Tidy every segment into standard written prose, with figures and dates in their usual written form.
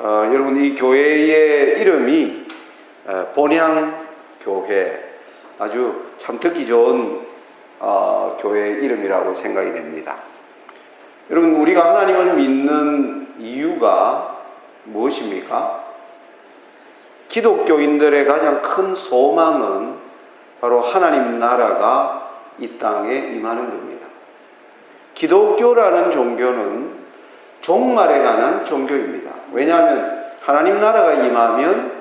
여러분, 이 교회의 이름이 본향교회, 아주 참 듣기 좋은 교회의 이름이라고 생각이 됩니다. 여러분, 우리가 하나님을 믿는 이유가 무엇입니까? 기독교인들의 가장 큰 소망은 바로 하나님 나라가 이 땅에 임하는 겁니다. 기독교라는 종교는 종말에 관한 종교입니다. 왜냐하면 하나님 나라가 임하면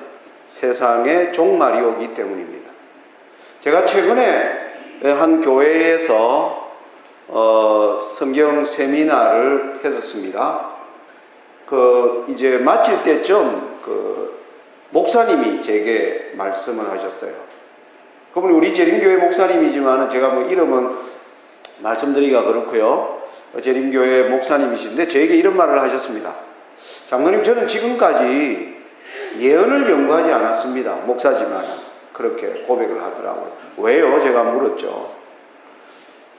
세상에 종말이 오기 때문입니다. 제가 최근에 한 교회에서 성경 세미나를 했었습니다. 이제 마칠 때쯤 목사님이 제게 말씀을 하셨어요. 그분이 우리 재림교회 목사님이지만 제가 이름은 말씀드리기가 그렇고요. 재림교회 목사님이신데 저에게 이런 말을 하셨습니다. 장로님, 저는 지금까지 예언을 연구하지 않았습니다. 목사지만 그렇게 고백을 하더라고요. 왜요? 제가 물었죠.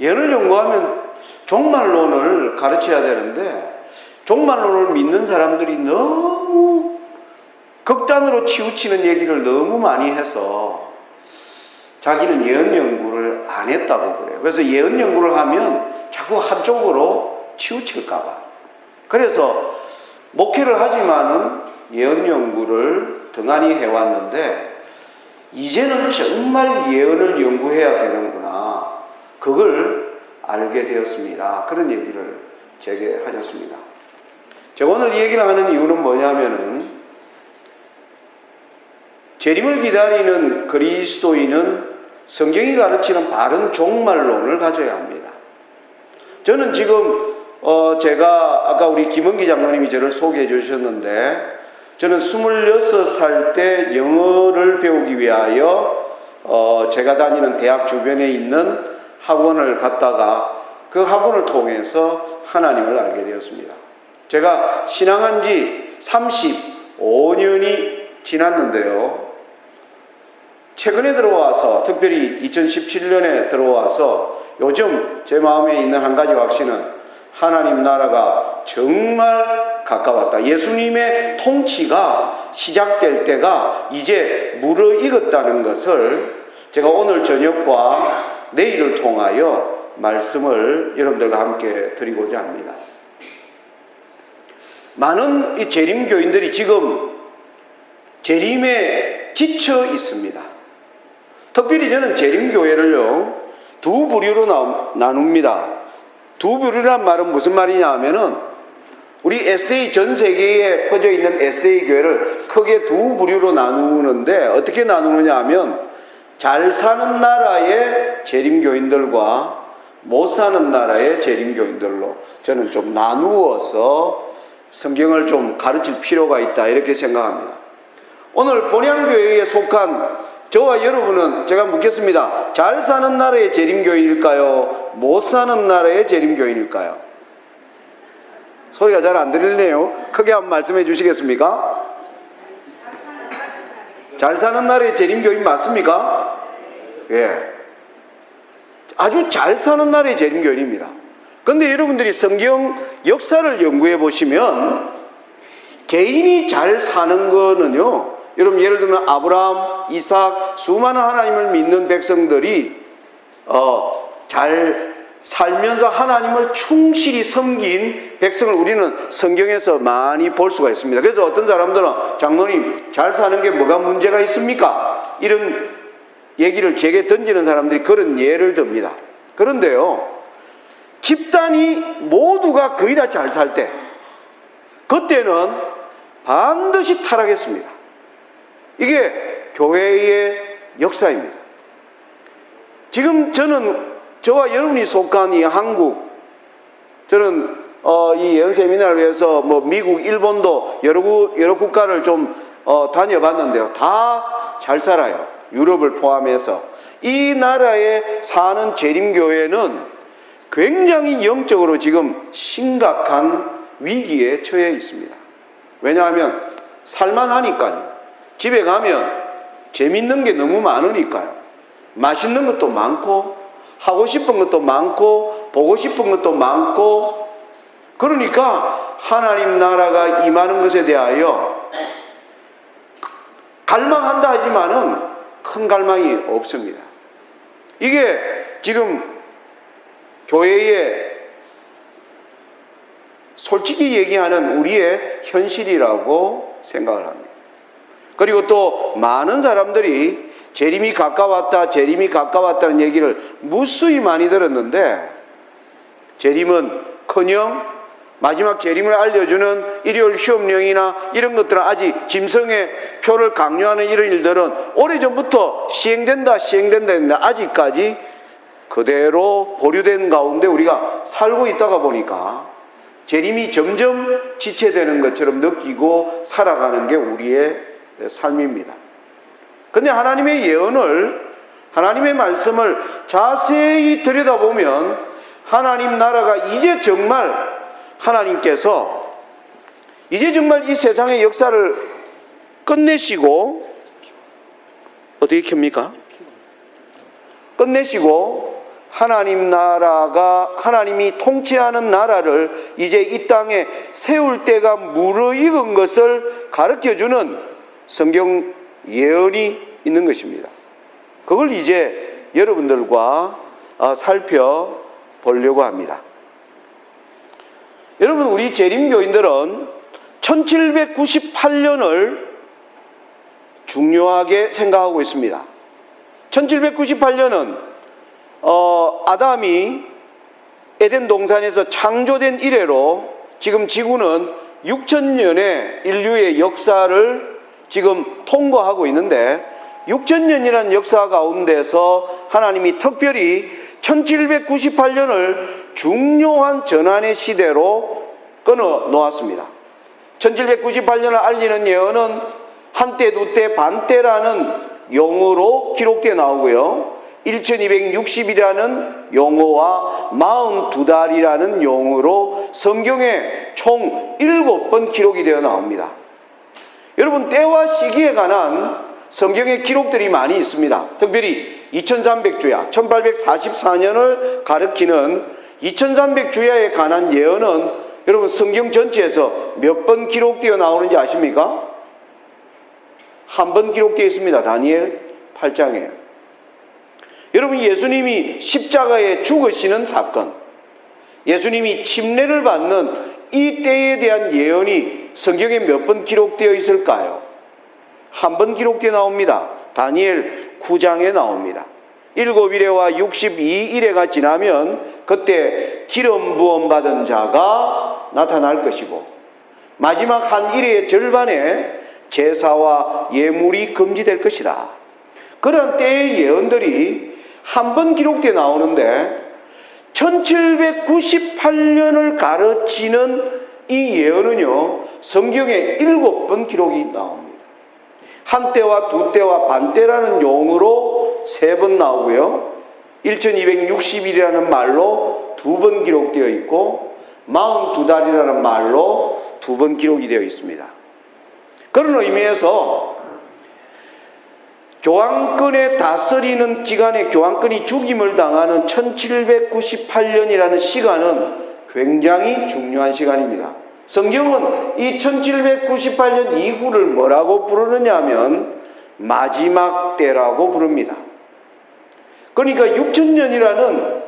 예언을 연구하면 종말론을 가르쳐야 되는데 종말론을 믿는 사람들이 너무 극단으로 치우치는 얘기를 너무 많이 해서 자기는 예언 연구를 안 했다고 그래요. 그래서 예언 연구를 하면 자꾸 한쪽으로 치우칠까봐. 그래서 목회를 하지만은 예언 연구를 등한히 해왔는데 이제는 정말 예언을 연구해야 되는구나. 그걸 알게 되었습니다. 그런 얘기를 제게 하셨습니다. 제가 오늘 이 얘기를 하는 이유는 뭐냐면은 재림을 기다리는 그리스도인은 성경이 가르치는 바른 종말론을 가져야 합니다. 저는 지금 제가 아까 우리 김은기 장로님이 저를 소개해 주셨는데 저는 26살 때 영어를 배우기 위하여 제가 다니는 대학 주변에 있는 학원을 갔다가 그 학원을 통해서 하나님을 알게 되었습니다. 제가 신앙한 지 35년이 지났는데요. 최근에 들어와서, 특별히 2017년에 들어와서 요즘 제 마음에 있는 한 가지 확신은 하나님 나라가 정말 가까웠다. 예수님의 통치가 시작될 때가 이제 무르익었다는 것을 제가 오늘 저녁과 내일을 통하여 말씀을 여러분들과 함께 드리고자 합니다. 많은 이 재림교인들이 지금 재림에 지쳐 있습니다. 특별히 저는 재림교회를요, 두 부류로 나눕니다. 두 부류란 말은 무슨 말이냐 하면은 우리 SDA 전 세계에 퍼져 있는 SDA 교회를 크게 두 부류로 나누는데 어떻게 나누느냐 하면 잘 사는 나라의 재림교인들과 못 사는 나라의 재림교인들로 저는 좀 나누어서 성경을 좀 가르칠 필요가 있다 이렇게 생각합니다. 오늘 본향교회에 속한 저와 여러분은 제가 묻겠습니다. 잘 사는 나라의 재림교인일까요? 못 사는 나라의 재림교인일까요? 소리가 잘 안 들리네요. 크게 한번 말씀해 주시겠습니까? 잘 사는 나라의 재림교인 맞습니까? 예. 아주 잘 사는 나라의 재림교인입니다. 그런데 여러분들이 성경 역사를 연구해 보시면 개인이 잘 사는 거는요, 여러분 예를 들면 아브라함, 이삭, 수많은 하나님을 믿는 백성들이 잘 살면서 하나님을 충실히 섬긴 백성을 우리는 성경에서 많이 볼 수가 있습니다. 그래서 어떤 사람들은 장로님, 잘 사는 게 뭐가 문제가 있습니까? 이런 얘기를 제게 던지는 사람들이 그런 예를 듭니다. 그런데요, 집단이 모두가 거의 다 잘 살 때 그때는 반드시 타락했습니다. 이게 교회의 역사입니다. 지금 저와 여러분이 속한 이 한국, 저는 이 예언 세미나를 위해서 미국, 일본도 여러 국가를 좀 다녀봤는데요. 다 잘 살아요. 유럽을 포함해서. 이 나라에 사는 재림교회는 굉장히 영적으로 지금 심각한 위기에 처해 있습니다. 왜냐하면 살만하니까요. 집에 가면 재밌는 게 너무 많으니까요. 맛있는 것도 많고 하고 싶은 것도 많고 보고 싶은 것도 많고 그러니까 하나님 나라가 임하는 것에 대하여 갈망한다 하지만은 큰 갈망이 없습니다. 이게 지금 교회에 솔직히 얘기하는 우리의 현실이라고 생각을 합니다. 그리고 또 많은 사람들이 재림이 가까웠다, 재림이 가까웠다는 얘기를 무수히 많이 들었는데 재림은커녕 마지막 재림을 알려주는 일요일 휴업령이나 이런 것들은 아직 짐승의 표를 강요하는 이런 일들은 오래전부터 시행된다 했는데 아직까지 그대로 보류된 가운데 우리가 살고 있다가 보니까 재림이 점점 지체되는 것처럼 느끼고 살아가는 게 우리의 삶입니다. 근데 하나님의 예언을, 하나님의 말씀을 자세히 들여다보면 하나님 나라가 이제 정말 하나님께서 이제 정말 이 세상의 역사를 끝내시고 어떻게 켭니까? 끝내시고 하나님 나라가 하나님이 통치하는 나라를 이제 이 땅에 세울 때가 무르익은 것을 가르쳐주는 성경 예언이 있는 것입니다. 그걸 이제 여러분들과 살펴보려고 합니다. 여러분, 우리 재림교인들은 1798년을 중요하게 생각하고 있습니다. 1798년은 아담이 에덴 동산에서 창조된 이래로 지금 지구는 6000년의 인류의 역사를 지금 통과하고 있는데 6000년이라는 역사 가운데서 하나님이 특별히 1798년을 중요한 전환의 시대로 끊어 놓았습니다. 1798년을 알리는 예언은 한때, 두때, 반때라는 용어로 기록되어 나오고요. 1260이라는 용어와 42달이라는 용어로 성경에 총 7번 기록이 되어 나옵니다. 여러분, 때와 시기에 관한 성경의 기록들이 많이 있습니다. 특별히 2300주야, 1844년을 가리키는 2300주야에 관한 예언은 여러분 성경 전체에서 몇 번 기록되어 나오는지 아십니까? 한 번 기록되어 있습니다. 다니엘 8장에. 여러분, 예수님이 십자가에 죽으시는 사건, 예수님이 침례를 받는 이 때에 대한 예언이 성경에 몇 번 기록되어 있을까요? 한 번 기록되어 나옵니다. 다니엘 9장에 나옵니다. 7일에와 62일에가 지나면 그때 기름 부음 받은 자가 나타날 것이고 마지막 한 일의 절반에 제사와 예물이 금지될 것이다. 그런 때의 예언들이 한 번 기록되어 나오는데 1798년을 가르치는 이 예언은요, 성경에 7번 기록이 나옵니다. 한때와 두때와 반때라는 용어로 3번 나오고요. 1260일이라는 말로 2번 기록되어 있고 42달이라는 말로 2번 기록이 되어 있습니다. 그런 의미에서 교황권에 다스리는 기간에 교황권이 죽임을 당하는 1798년이라는 시간은 굉장히 중요한 시간입니다. 성경은 이 1798년 이후를 뭐라고 부르느냐 하면 마지막 때라고 부릅니다. 그러니까 6000년이라는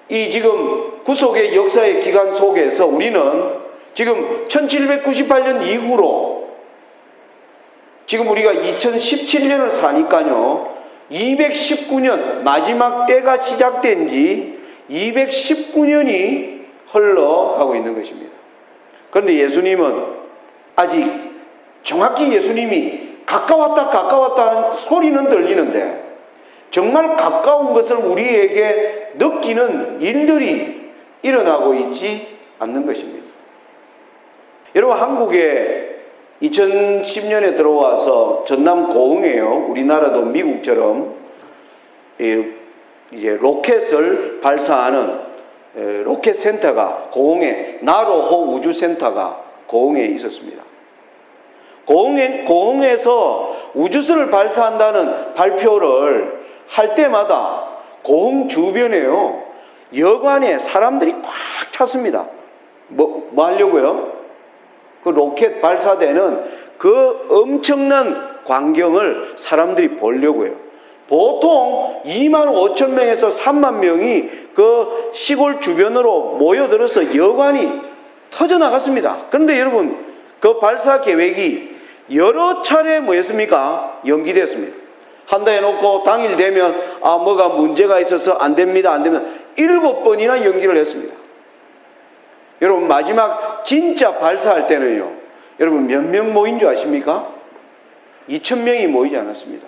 이 지금 구속의 역사의 기간 속에서 우리는 지금 1798년 이후로 지금 우리가 2017년을 사니까요, 219년 마지막 때가 시작된 지 219년이 흘러가고 있는 것입니다. 그런데 예수님은 아직 정확히 예수님이 가까웠다는 소리는 들리는데 정말 가까운 것을 우리에게 느끼는 일들이 일어나고 있지 않는 것입니다. 여러분, 한국에 2010년에 들어와서 전남 고흥에요. 우리나라도 미국처럼 이제 로켓을 발사하는 로켓 센터가 고흥에, 나로호 우주센터가 고흥에 있었습니다. 고흥에서 우주선을 발사한다는 발표를 할 때마다 고흥 주변에요, 여관에 사람들이 꽉 찼습니다. 뭐 하려고요? 그 로켓 발사되는 그 엄청난 광경을 사람들이 보려고 해요. 보통 2만 5천 명에서 3만 명이 그 시골 주변으로 모여들어서 여관이 터져나갔습니다. 그런데 여러분, 그 발사 계획이 여러 차례 뭐였습니까? 연기됐습니다. 한다 해놓고 당일 되면 뭐가 문제가 있어서 안 됩니다. 7번이나 연기를 했습니다. 여러분, 마지막 진짜 발사할 때는요, 여러분 몇 명 모인 줄 아십니까? 2,000명이 모이지 않았습니다.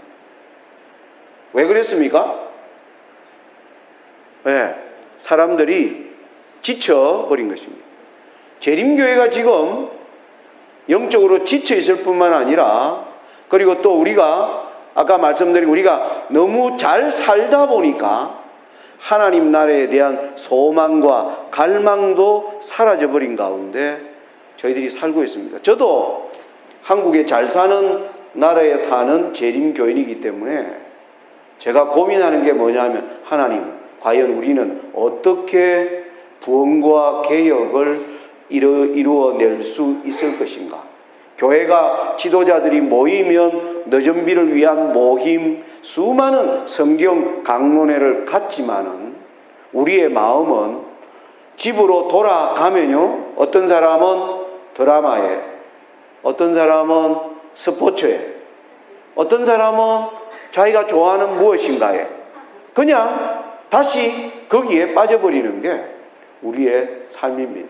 왜 그랬습니까? 네, 사람들이 지쳐버린 것입니다. 재림교회가 지금 영적으로 지쳐 있을 뿐만 아니라, 그리고 또 우리가 아까 말씀드린 우리가 너무 잘 살다 보니까 하나님 나라에 대한 소망과 갈망도 사라져버린 가운데 저희들이 살고 있습니다. 저도 한국에 잘 사는 나라에 사는 재림교인이기 때문에 제가 고민하는 게 뭐냐면, 하나님, 과연 우리는 어떻게 부흥과 개혁을 이루어낼 수 있을 것인가? 교회가 지도자들이 모이면 너전비를 위한 모임, 수많은 성경 강론회를 갖지만은 우리의 마음은 집으로 돌아가면요, 어떤 사람은 드라마에, 어떤 사람은 스포츠에, 어떤 사람은 자기가 좋아하는 무엇인가에 그냥 다시 거기에 빠져버리는 게 우리의 삶입니다.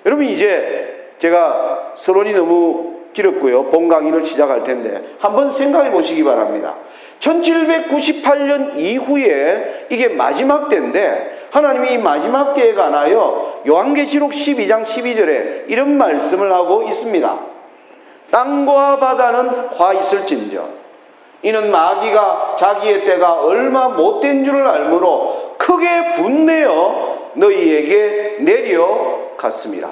여러분, 이제 제가 서론이 너무 길었고요. 본 강의를 시작할 텐데 한번 생각해 보시기 바랍니다. 1798년 이후에 이게 마지막 때인데, 하나님이 이 마지막 때에 관하여 요한계시록 12장 12절에 이런 말씀을 하고 있습니다. 땅과 바다는 화 있을진저 이는 마귀가 자기의 때가 얼마 못된 줄을 알므로 크게 분내어 너희에게 내려갔습니다.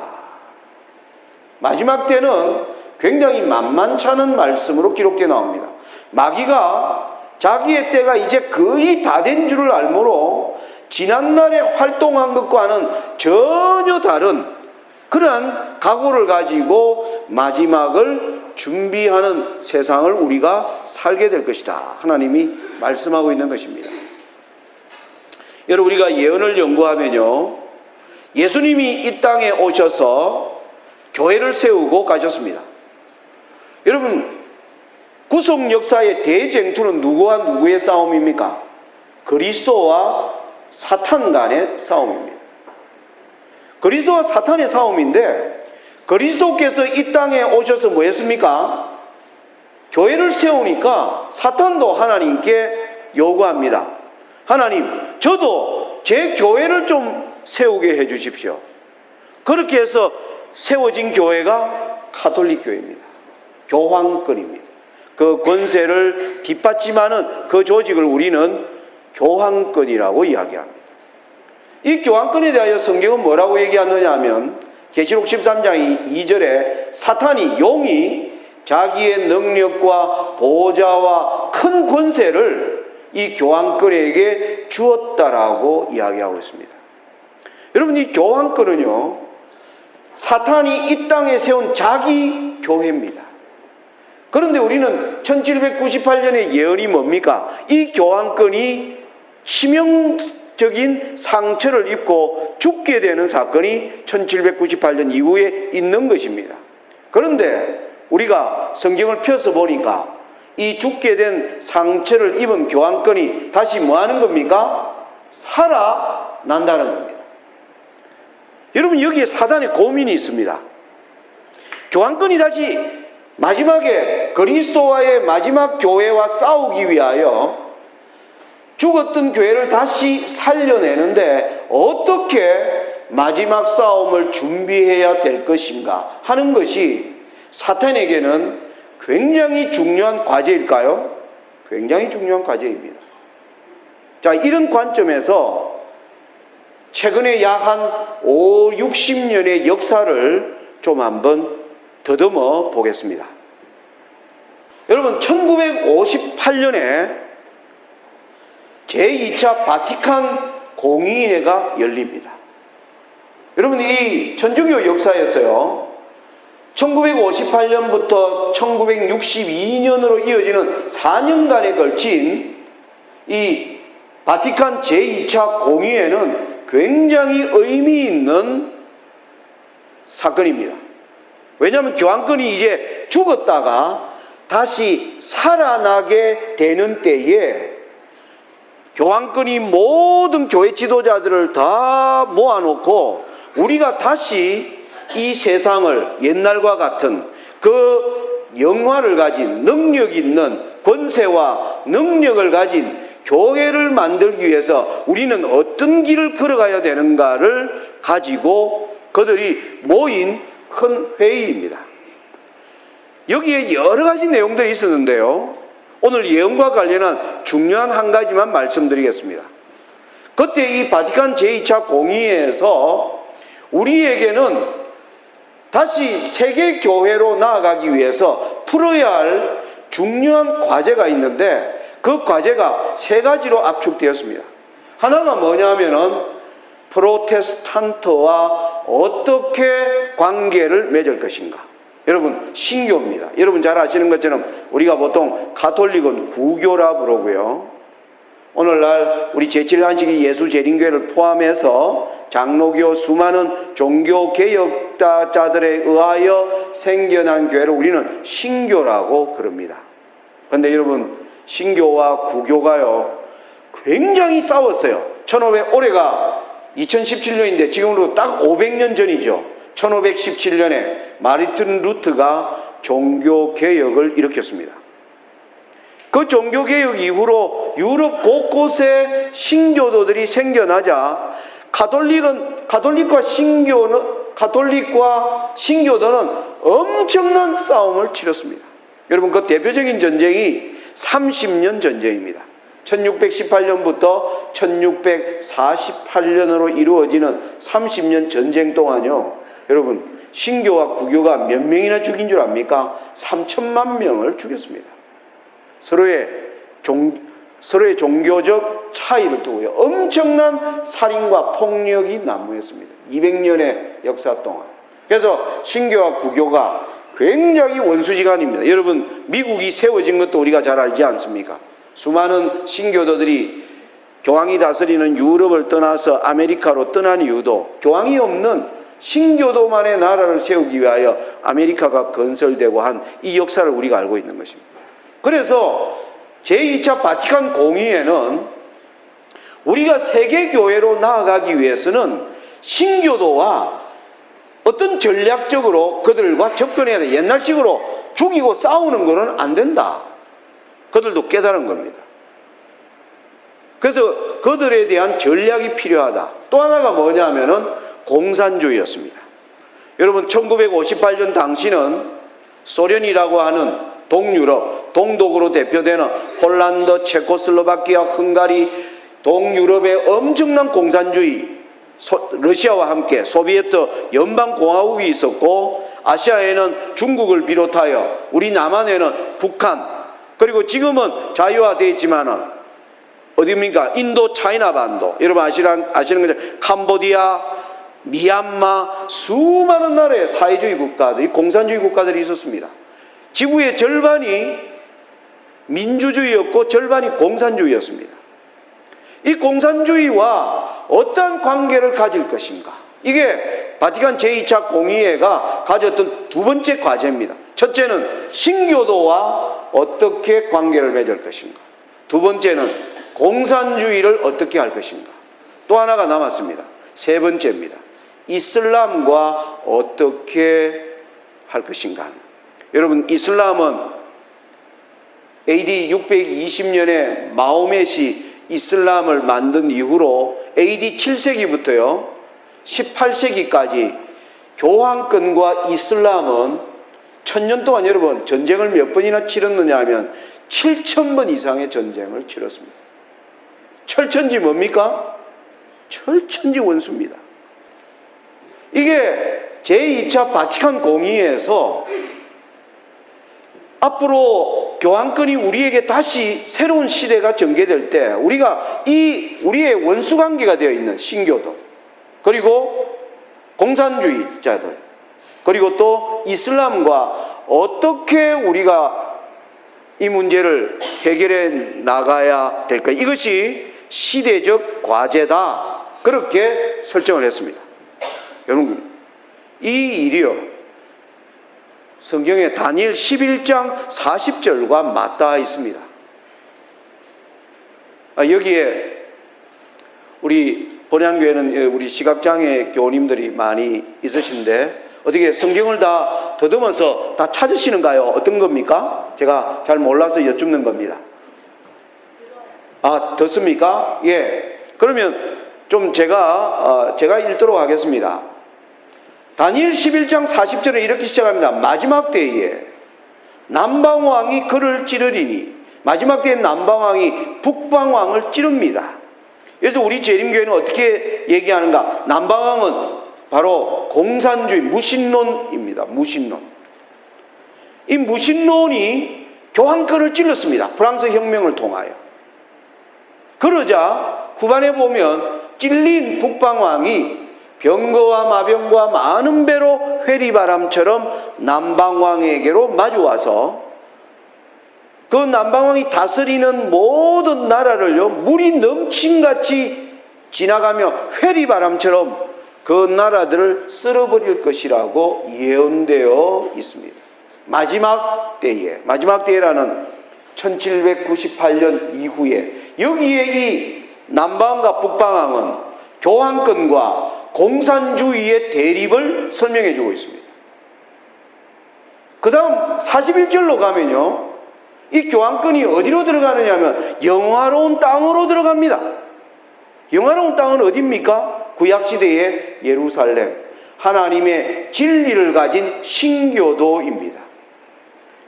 마지막 때는 굉장히 만만찮은 말씀으로 기록되어 나옵니다. 마귀가 자기의 때가 이제 거의 다 된 줄을 알므로 지난날에 활동한 것과는 전혀 다른 그러한 각오를 가지고 마지막을 준비하는 세상을 우리가 살게 될 것이다. 하나님이 말씀하고 있는 것입니다. 여러분, 우리가 예언을 연구하면요, 예수님이 이 땅에 오셔서 교회를 세우고 가셨습니다. 여러분, 구속 역사의 대쟁투는 누구와 누구의 싸움입니까? 그리스도와 사탄 간의 싸움입니다. 그리스도와 사탄의 싸움인데, 그리스도께서 이 땅에 오셔서 뭐 했습니까? 교회를 세우니까 사탄도 하나님께 요구합니다. 하나님, 저도 제 교회를 좀 세우게 해 주십시오. 그렇게 해서 세워진 교회가 가톨릭 교회입니다. 교황권입니다. 그 권세를 뒷받침하는 그 조직을 우리는 교황권이라고 이야기합니다. 이 교황권에 대하여 성경은 뭐라고 얘기하느냐 하면, 계시록 13장 2절에 사탄이, 용이 자기의 능력과 보좌와 큰 권세를 이 교황권에게 주었다라고 이야기하고 있습니다. 여러분, 이 교황권은요, 사탄이 이 땅에 세운 자기 교회입니다. 그런데 우리는 1798년의 예언이 뭡니까? 이 교황권이 치명적인 상처를 입고 죽게 되는 사건이 1798년 이후에 있는 것입니다. 그런데 우리가 성경을 펴서 보니까 이 죽게 된 상처를 입은 교황권이 다시 뭐 하는 겁니까? 살아난다는 겁니다. 여러분, 여기에 사단의 고민이 있습니다. 교황권이 다시 마지막에 그리스도와의 마지막 교회와 싸우기 위하여 죽었던 교회를 다시 살려내는데 어떻게 마지막 싸움을 준비해야 될 것인가 하는 것이 사탄에게는 굉장히 중요한 과제일까요? 굉장히 중요한 과제입니다. 자, 이런 관점에서 최근에 약 한 5, 60년의 역사를 좀 한번 더듬어 보겠습니다. 여러분, 1958년에 제2차 바티칸 공의회가 열립니다. 여러분, 이 천주교 역사에서요, 1958년부터 1962년으로 이어지는 4년간에 걸친 이 바티칸 제2차 공의회는 굉장히 의미 있는 사건입니다. 왜냐하면 교황권이 이제 죽었다가 다시 살아나게 되는 때에 교황권이 모든 교회 지도자들을 다 모아놓고 우리가 다시 이 세상을 옛날과 같은 그 영화를 가진 능력 있는 권세와 능력을 가진 교회를 만들기 위해서 우리는 어떤 길을 걸어가야 되는가를 가지고 그들이 모인 큰 회의입니다. 여기에 여러 가지 내용들이 있었는데요. 오늘 예언과 관련한 중요한 한 가지만 말씀드리겠습니다. 그때 이 바티칸 제2차 공의회에서 우리에게는 다시 세계교회로 나아가기 위해서 풀어야 할 중요한 과제가 있는데 그 과제가 세 가지로 압축되었습니다. 하나가 뭐냐면은 프로테스탄트와 어떻게 관계를 맺을 것인가. 여러분, 신교입니다. 여러분 잘 아시는 것처럼 우리가 보통 가톨릭은 구교라 부르고요. 오늘날 우리 제7안식일 예수재림교회를 포함해서 장로교 수많은 종교개혁자들에 의하여 생겨난 교회를 우리는 신교라고 그럽니다. 그런데 여러분, 신교와 구교가요 굉장히 싸웠어요. 올해가 2017년인데 지금으로 딱 500년 전이죠. 1517년에 마르틴 루터가 종교개혁을 일으켰습니다. 그 종교개혁 이후로 유럽 곳곳에 신교도들이 생겨나자 가톨릭과 신교도는 엄청난 싸움을 치렀습니다. 여러분, 그 대표적인 전쟁이 30년 전쟁입니다. 1618년부터 1648년으로 이루어지는 30년 전쟁 동안요, 여러분, 신교와 구교가 몇 명이나 죽인 줄 압니까? 3천만 명을 죽였습니다. 서로의 종교적 차이를 두고요, 엄청난 살인과 폭력이 난무했습니다. 200년의 역사 동안. 그래서 신교와 구교가 굉장히 원수지간입니다. 여러분, 미국이 세워진 것도 우리가 잘 알지 않습니까? 수많은 신교도들이 교황이 다스리는 유럽을 떠나서 아메리카로 떠난 이유도 교황이 없는 신교도만의 나라를 세우기 위하여 아메리카가 건설되고 한 이 역사를 우리가 알고 있는 것입니다. 그래서 제2차 바티칸 공의회는 우리가 세계교회로 나아가기 위해서는 신교도와 어떤 전략적으로 그들과 접근해야 돼. 옛날식으로 죽이고 싸우는 것은 안 된다. 그들도 깨달은 겁니다. 그래서 그들에 대한 전략이 필요하다. 또 하나가 뭐냐면은 공산주의였습니다. 여러분, 1958년 당시는 소련이라고 하는 동유럽, 동독으로 대표되는 폴란드, 체코슬로바키아, 헝가리, 동유럽의 엄청난 공산주의, 러시아와 함께 소비에트 연방공화국이 있었고, 아시아에는 중국을 비롯하여 우리 남한에는 북한, 그리고 지금은 자유화되어 있지만은 어디입니까? 인도 차이나 반도, 여러분 아시는 거죠? 캄보디아, 미얀마, 수많은 나라의 사회주의 국가들이, 공산주의 국가들이 있었습니다. 지구의 절반이 민주주의였고 절반이 공산주의였습니다. 이 공산주의와 어떠한 관계를 가질 것인가? 이게 바티칸 제2차 공의회가 가졌던 두 번째 과제입니다. 첫째는 신교도와 어떻게 관계를 맺을 것인가? 두 번째는 공산주의를 어떻게 할 것인가? 또 하나가 남았습니다. 세 번째입니다. 이슬람과 어떻게 할 것인가? 여러분, 이슬람은 AD 620년에 마호멧이 이슬람을 만든 이후로 AD 7세기부터요 18세기까지 교황권과 이슬람은 1000년 동안 여러분 전쟁을 몇 번이나 치렀느냐 하면 7000번 이상의 전쟁을 치렀습니다. 철천지 뭡니까? 철천지 원수입니다. 이게 제2차 바티칸 공의회에서 앞으로 교황권이 우리에게 다시 새로운 시대가 전개될 때 우리가 우리의 원수관계가 되어 있는 신교도, 그리고 공산주의자들, 그리고 또 이슬람과 어떻게 우리가 이 문제를 해결해 나가야 될까? 이것이 시대적 과제다. 그렇게 설정을 했습니다. 여러분, 이 일이요, 성경에 다니엘 11장 40절과 맞닿아 있습니다. 여기에 우리 본향교회는 우리 시각장애 교우님들이 많이 있으신데 어떻게 성경을 다 더듬어서 다 찾으시는가요? 어떤 겁니까? 제가 잘 몰라서 여쭙는 겁니다. 듣습니까? 예. 그러면 좀 제가 읽도록 하겠습니다. 다니엘 11장 40절에 이렇게 시작합니다. 마지막 때에 남방왕이 그를 찌르리니, 마지막 때에 남방왕이 북방왕을 찌릅니다. 그래서 우리 재림교회는 어떻게 얘기하는가? 남방왕은 바로 공산주의, 무신론입니다. 무신론. 이 무신론이 교황권을 찔렀습니다. 프랑스 혁명을 통하여. 그러자 후반에 보면 찔린 북방왕이 병거와 마병과 많은 배로 회리바람처럼 남방왕에게로 마주와서 그 남방왕이 다스리는 모든 나라를요, 물이 넘친같이 지나가며 회리바람처럼 그 나라들을 쓸어버릴 것이라고 예언되어 있습니다. 마지막 때라는 1798년 이후에 여기에 이 남방왕과 북방왕은 교황권과 공산주의의 대립을 설명해 주고 있습니다. 그 다음 41절로 가면요, 이 교황권이 어디로 들어가느냐 하면 영화로운 땅으로 들어갑니다. 영화로운 땅은 어디입니까? 구약시대의 예루살렘, 하나님의 진리를 가진 신교도입니다.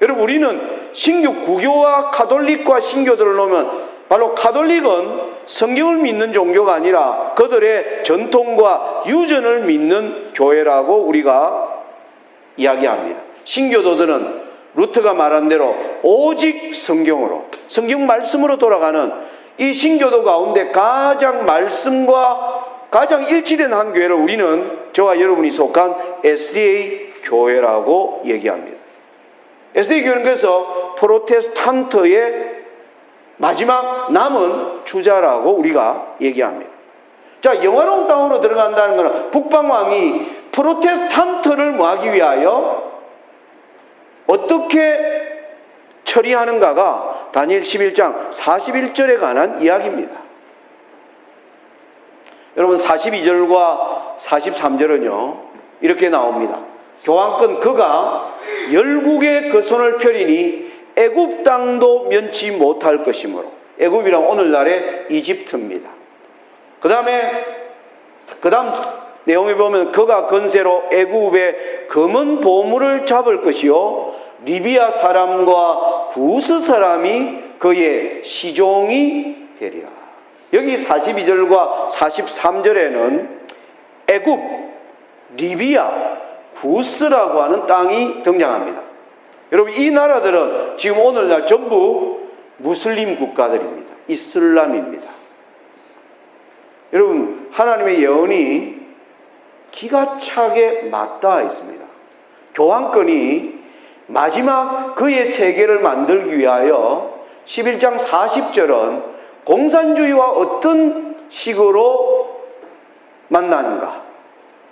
여러분, 우리는 신교 구교와 가톨릭과 신교도를 놓으면 바로 가톨릭은 성경을 믿는 종교가 아니라 그들의 전통과 유전을 믿는 교회라고 우리가 이야기합니다. 신교도들은 루터가 말한 대로 오직 성경으로, 성경 말씀으로 돌아가는 이 신교도 가운데 가장 말씀과 가장 일치된 한 교회를 우리는, 저와 여러분이 속한 SDA 교회라고 얘기합니다. SDA 교회는 그래서 프로테스탄트의 마지막 남은 주자라고 우리가 얘기합니다. 자, 영화로운 땅으로 들어간다는 것은 북방왕이 프로테스탄트를 모하기 위하여 어떻게 처리하는가가 다니엘 11장 41절에 관한 이야기입니다. 여러분, 42절과 43절은요, 이렇게 나옵니다. 교황권 그가 열국의 그 손을 펴리니 애굽 땅도 면치 못할 것이므로, 애굽이란 오늘날의 이집트입니다. 그 다음 내용에 보면 그가 건세로 애굽의 검은 보물을 잡을 것이요 리비아 사람과 구스 사람이 그의 시종이 되리라. 여기 42절과 43절에는 애굽, 리비아, 구스라고 하는 땅이 등장합니다. 여러분, 이 나라들은 지금 오늘날 전부 무슬림 국가들입니다. 이슬람입니다. 여러분, 하나님의 예언이 기가 차게 맞닿아 있습니다. 교황권이 마지막 그의 세계를 만들기 위하여 11장 40절은 공산주의와 어떤 식으로 만나는가,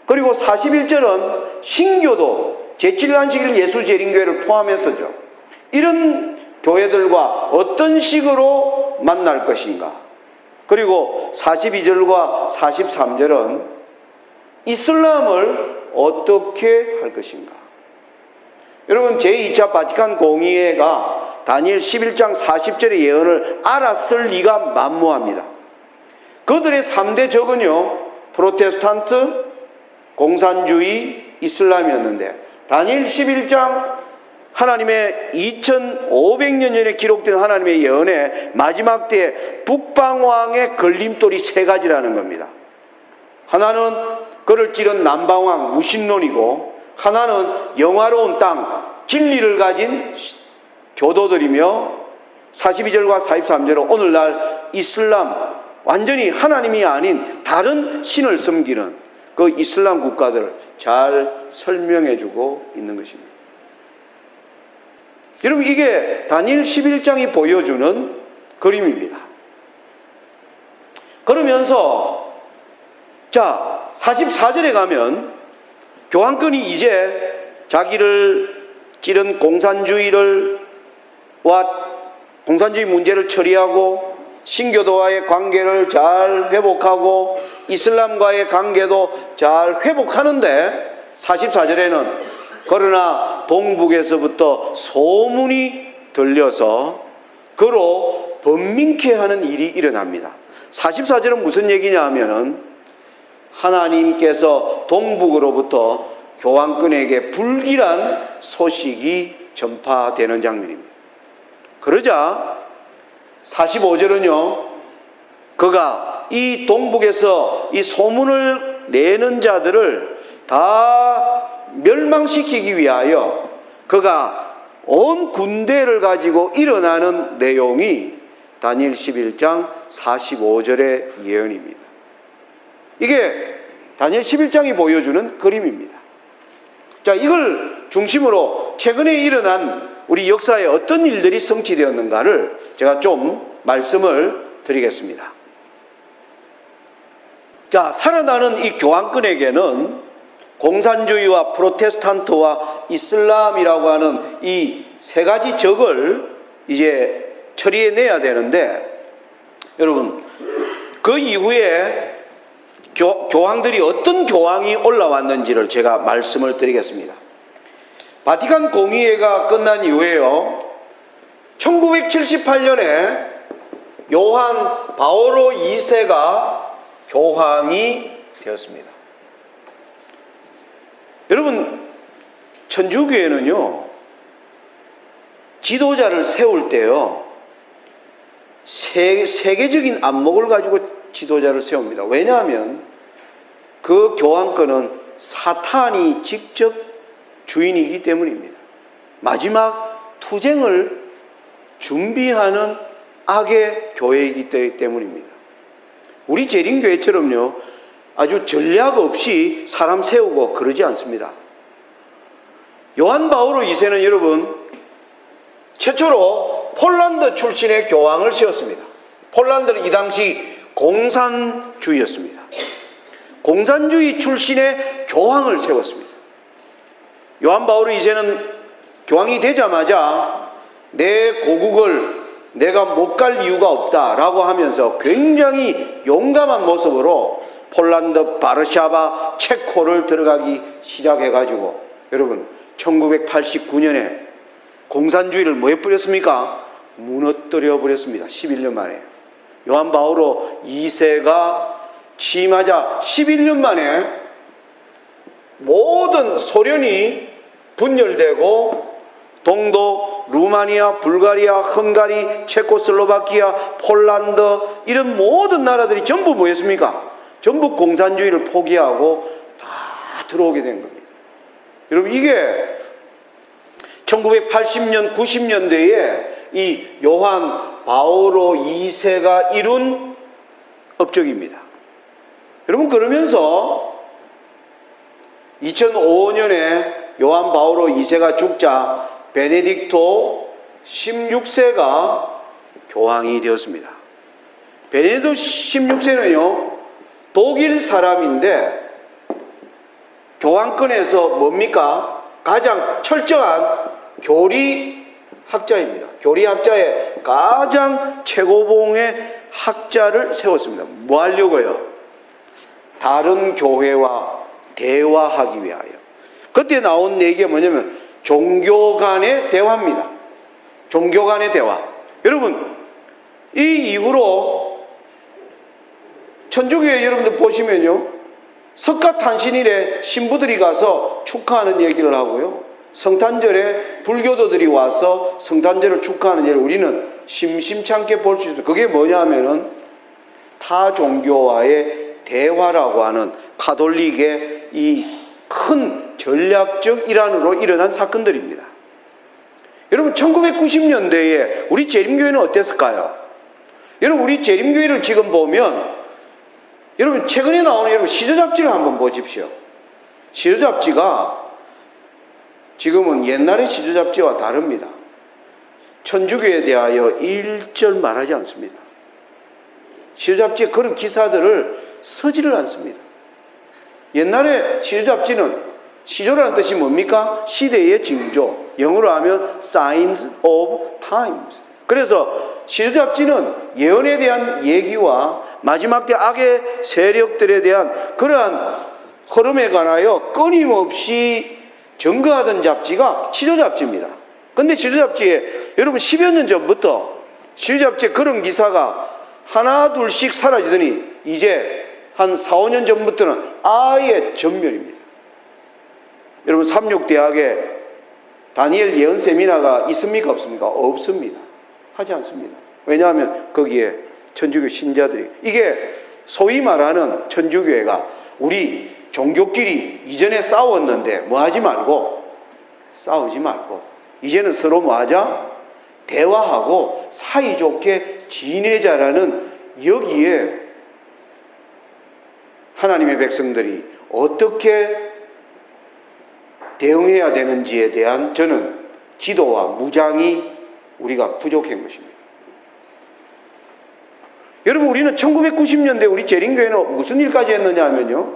그리고 41절은 신교도 제7안식일 예수재림교회를 포함해서죠, 이런 교회들과 어떤 식으로 만날 것인가, 그리고 42절과 43절은 이슬람을 어떻게 할 것인가. 여러분, 제2차 바티칸 공의회가 다니엘 11장 40절의 예언을 알았을 리가 만무합니다. 그들의 3대 적은요, 프로테스탄트, 공산주의, 이슬람이었는데 다니엘 11장 하나님의 2500년 전에 기록된 하나님의 예언의 마지막 때에 북방왕의 걸림돌이 3가지라는 겁니다. 하나는 그를 찌른 남방왕 무신론이고, 하나는 영화로운 땅 진리를 가진 교도들이며, 42절과 43절은 오늘날 이슬람, 완전히 하나님이 아닌 다른 신을 섬기는 그 이슬람 국가들을 잘 설명해 주고 있는 것입니다. 여러분, 이게 다니엘 11장이 보여주는 그림입니다. 그러면서 자, 44절에 가면 교황권이 이제 자기를 찌른 공산주의 문제를 처리하고 신교도와의 관계를 잘 회복하고 이슬람과의 관계도 잘 회복하는데 44절에는 그러나 동북에서부터 소문이 들려서 그로 번민케 하는 일이 일어납니다. 44절은 무슨 얘기냐 하면은 하나님께서 동북으로부터 교황권에게 불길한 소식이 전파되는 장면입니다. 그러자 45절은요, 그가 이 동북에서 이 소문을 내는 자들을 다 멸망시키기 위하여 그가 온 군대를 가지고 일어나는 내용이 다니엘 11장 45절의 예언입니다. 이게 다니엘 11장이 보여주는 그림입니다. 자, 이걸 중심으로 최근에 일어난 우리 역사에 어떤 일들이 성취되었는가를 제가 좀 말씀을 드리겠습니다. 자, 살아나는 이 교황권에게는 공산주의와 프로테스탄트와 이슬람이라고 하는 이 세 가지 적을 이제 처리해내야 되는데, 여러분, 그 이후에 교황들이 어떤 교황이 올라왔는지를 제가 말씀을 드리겠습니다. 바티칸 공의회가 끝난 이후에요, 1978년에 요한 바오로 2세가 교황이 되었습니다. 여러분, 천주교회는요, 지도자를 세울 때요, 세계적인 안목을 가지고 지도자를 세웁니다. 왜냐하면 그 교황권은 사탄이 직접 주인이기 때문입니다. 마지막 투쟁을 준비하는 악의 교회이기 때문입니다. 우리 재림교회처럼요, 아주 전략 없이 사람 세우고 그러지 않습니다. 요한 바오로 2세는 여러분, 최초로 폴란드 출신의 교황을 세웠습니다. 폴란드는 이 당시 공산주의였습니다. 공산주의 출신의 교황을 세웠습니다. 요한 바오로 2세는 교황이 되자마자 내 고국을 내가 못 갈 이유가 없다라고 하면서 굉장히 용감한 모습으로 폴란드 바르샤바 체코를 들어가기 시작해가지고, 여러분, 1989년에 공산주의를 뭐 해버렸습니까? 무너뜨려 버렸습니다. 11년 만에. 요한 바오로 2세가 취임하자 11년 만에 모든 소련이 분열되고 동독, 루마니아, 불가리아, 헝가리, 체코슬로바키아, 폴란드, 이런 모든 나라들이 전부 뭐였습니까? 전부 공산주의를 포기하고 다 들어오게 된 겁니다. 여러분, 이게 1980년, 90년대에 이 요한 바오로 2세가 이룬 업적입니다. 여러분, 그러면서 2005년에 요한 바오로 2세가 죽자 베네딕토 16세가 교황이 되었습니다. 베네딕토 16세는요, 독일 사람인데 교황권에서 뭡니까? 가장 철저한 교리학자입니다. 교리학자의 가장 최고봉의 학자를 세웠습니다. 뭐 하려고요? 다른 교회와 대화하기 위하여. 그때 나온 얘기가 뭐냐면 종교 간의 대화입니다. 종교 간의 대화. 여러분, 이 이후로 천주교회 여러분들 보시면요, 석가탄신일에 신부들이 가서 축하하는 얘기를 하고요, 성탄절에 불교도들이 와서 성탄절을 축하하는 예를 우리는 심심찮게 볼 수 있어요. 그게 뭐냐 하면은 타 종교와의 대화라고 하는 가톨릭의 이 큰 전략적 일환으로 일어난 사건들입니다. 여러분, 1990년대에 우리 재림교회는 어땠을까요? 여러분, 우리 재림교회를 지금 보면 여러분 최근에 나오는 여러분 시조 잡지를 한번 보십시오. 시조 잡지가 지금은 옛날의 시조 잡지와 다릅니다. 천주교에 대하여 일절 말하지 않습니다. 시조 잡지에 그런 기사들을 쓰지를 않습니다. 옛날에 시조 잡지는, 시조라는 뜻이 뭡니까? 시대의 징조. 영어로 하면 Signs of Times. 그래서 시조 잡지는 예언에 대한 얘기와 마지막 때 악의 세력들에 대한 그러한 흐름에 관하여 끊임없이 증거하던 잡지가 시조 잡지입니다. 근데 시조 잡지에 여러분 10여 년 전부터 시조 잡지에 그런 기사가 하나 둘씩 사라지더니 이제 한 4, 5년 전부터는 아예 전멸입니다. 여러분 삼육대학에 다니엘 예언 세미나가 있습니까? 없습니까? 없습니다. 하지 않습니다. 왜냐하면 거기에 천주교 신자들이, 이게 소위 말하는 천주교회가 우리 종교끼리 이전에 싸웠는데 뭐 하지 말고, 싸우지 말고 이제는 서로 뭐 하자? 대화하고 사이좋게 지내자라는, 여기에 하나님의 백성들이 어떻게 대응해야 되는지에 대한 저는 기도와 무장이 우리가 부족한 것입니다. 여러분 우리는 1990년대 우리 재림교회는 무슨 일까지 했느냐 하면요,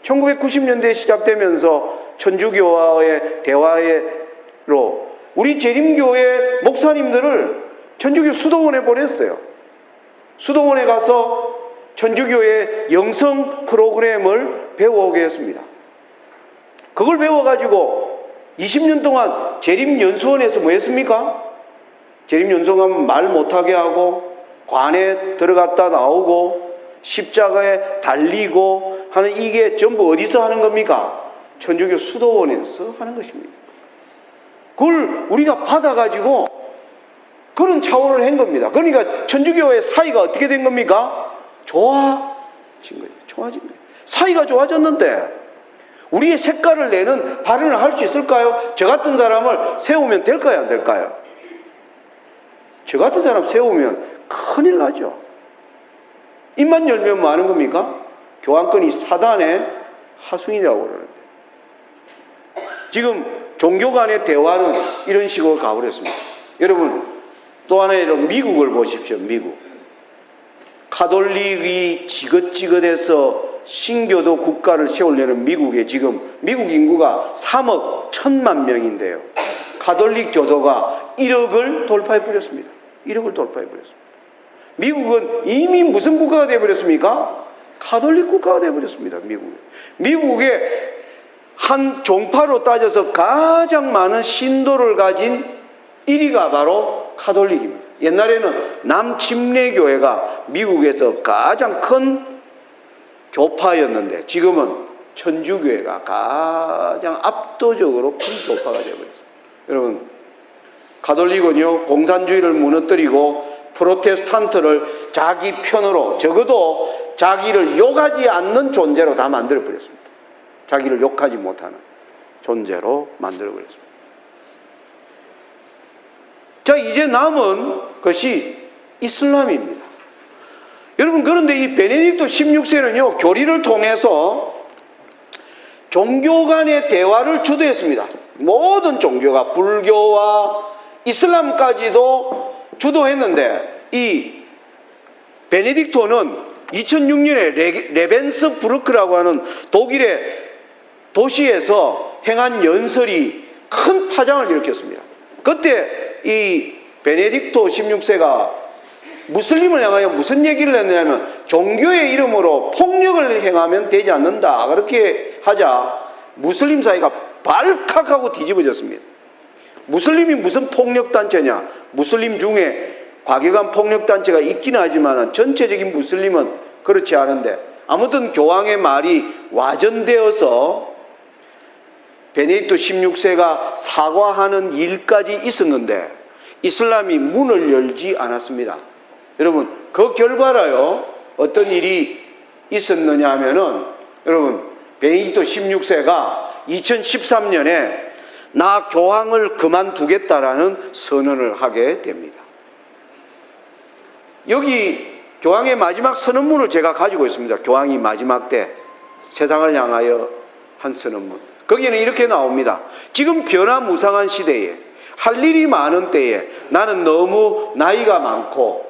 1990년대에 시작되면서 천주교와의 대화로 우리 재림교회 목사님들을 천주교 수도원에 보냈어요. 수도원에 가서 천주교의 영성 프로그램을 배워오게 했습니다. 그걸 배워가지고 20년 동안 재림연수원에서 뭐 했습니까? 재림연수원 말 못하게 하고 관에 들어갔다 나오고 십자가에 달리고 하는, 이게 전부 어디서 하는 겁니까? 천주교 수도원에서 하는 것입니다. 그걸 우리가 받아가지고 그런 차원을 한 겁니다. 그러니까 천주교의 사이가 어떻게 된 겁니까? 좋아진 거예요. 좋아진 거예요. 사이가 좋아졌는데 우리의 색깔을 내는 발언을 할 수 있을까요? 저 같은 사람을 세우면 될까요? 안 될까요? 저 같은 사람 세우면 큰일 나죠. 입만 열면 뭐 하는 겁니까? 교황권이 사단의 하수인이라고 그러는데, 지금 종교 간의 대화는 이런 식으로 가버렸습니다. 여러분 또 하나 여러분 미국을 보십시오. 미국 가톨릭이 지긋지긋해서 신교도 국가를 세우려는 미국에 지금 미국 인구가 3억 1천만 명인데요, 가톨릭 교도가 1억을 돌파해버렸습니다. 1억을 돌파해버렸습니다. 미국은 이미 무슨 국가가 되어버렸습니까? 가톨릭 국가가 되어버렸습니다. 미국에 한 종파로 따져서 가장 많은 신도를 가진 1위가 바로 가톨릭입니다. 옛날에는 남침례교회가 미국에서 가장 큰 교파였는데 지금은 천주교회가 가장 압도적으로 큰 교파가 되어버렸습니다. 여러분 가톨릭은요 공산주의를 무너뜨리고 프로테스탄트를 자기 편으로, 적어도 자기를 욕하지 않는 존재로 다 만들어버렸습니다. 자기를 욕하지 못하는 존재로 만들어버렸습니다. 자, 이제 남은 것이 이슬람입니다. 여러분 그런데 이 베네딕토 16세는요 교리를 통해서 종교 간의 대화를 주도했습니다. 모든 종교가 불교와 이슬람까지도 주도했는데 이 베네딕토는 2006년에 레벤스부르크라고 하는 독일의 도시에서 행한 연설이 큰 파장을 일으켰습니다. 그때 이 베네딕토 16세가 무슬림을 향하여 무슨 얘기를 했냐면 종교의 이름으로 폭력을 행하면 되지 않는다, 그렇게 하자 무슬림 사회가 발칵하고 뒤집어졌습니다. 무슬림이 무슨 폭력단체냐? 무슬림 중에 과격한 폭력단체가 있기는 하지만 전체적인 무슬림은 그렇지 않은데, 아무튼 교황의 말이 와전되어서 베네딕토 16세가 사과하는 일까지 있었는데 이슬람이 문을 열지 않았습니다. 여러분 그 결과라요 어떤 일이 있었느냐 하면은, 여러분 베네딕토 16세가 2013년에 나 교황을 그만두겠다라는 선언을 하게 됩니다. 여기 교황의 마지막 선언문을 제가 가지고 있습니다. 교황이 마지막 때 세상을 향하여 한 선언문. 거기에는 이렇게 나옵니다. 지금 변화무쌍한 시대에, 할 일이 많은 때에 나는 너무 나이가 많고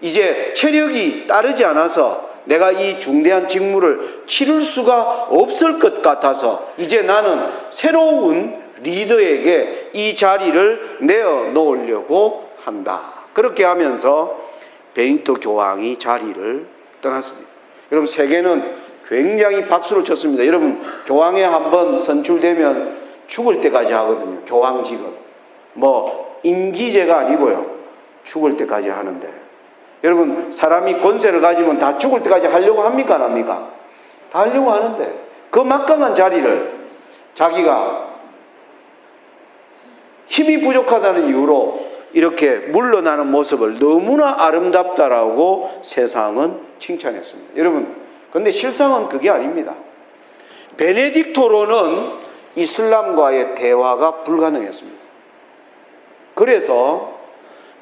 이제 체력이 따르지 않아서 내가 이 중대한 직무를 치를 수가 없을 것 같아서 이제 나는 새로운 리더에게 이 자리를 내어놓으려고 한다. 그렇게 하면서 베네딕토 교황이 자리를 떠났습니다. 여러분, 세계는 굉장히 박수를 쳤습니다. 여러분, 교황에 한번 선출되면 죽을 때까지 하거든요. 교황직은. 뭐 임기제가 아니고요. 죽을 때까지 하는데, 여러분, 사람이 권세를 가지면 다 죽을 때까지 하려고 합니까? 안 합니까? 다 하려고 하는데 그 막강한 자리를 자기가 힘이 부족하다는 이유로 이렇게 물러나는 모습을 너무나 아름답다라고 세상은 칭찬했습니다. 여러분, 그런데 실상은 그게 아닙니다. 베네딕토로는 이슬람과의 대화가 불가능했습니다. 그래서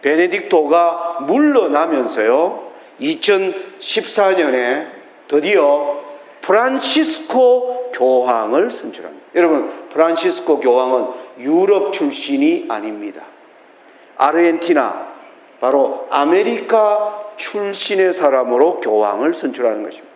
베네딕토가 물러나면서요, 2014년에 드디어 프란시스코 교황을 선출합니다. 여러분, 프란시스코 교황은 유럽 출신이 아닙니다. 아르헨티나, 바로 아메리카 출신의 사람으로 교황을 선출하는 것입니다.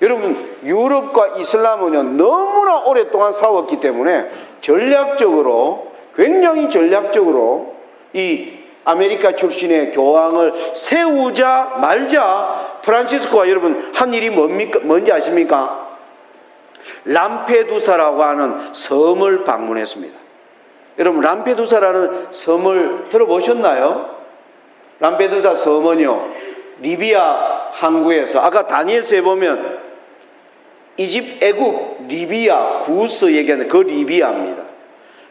여러분, 유럽과 이슬람은요, 너무나 오랫동안 싸웠기 때문에 전략적으로, 굉장히 전략적으로 이 아메리카 출신의 교황을 세우자 말자 프란시스코가 여러분 한 일이 뭔지 아십니까? 람페두사라고 하는 섬을 방문했습니다. 여러분, 람페두사라는 섬을 들어보셨나요? 람페두사 섬은요, 리비아 항구에서, 아까 다니엘서에 보면 이집, 애국, 리비아, 구스 얘기하는 그 리비아입니다.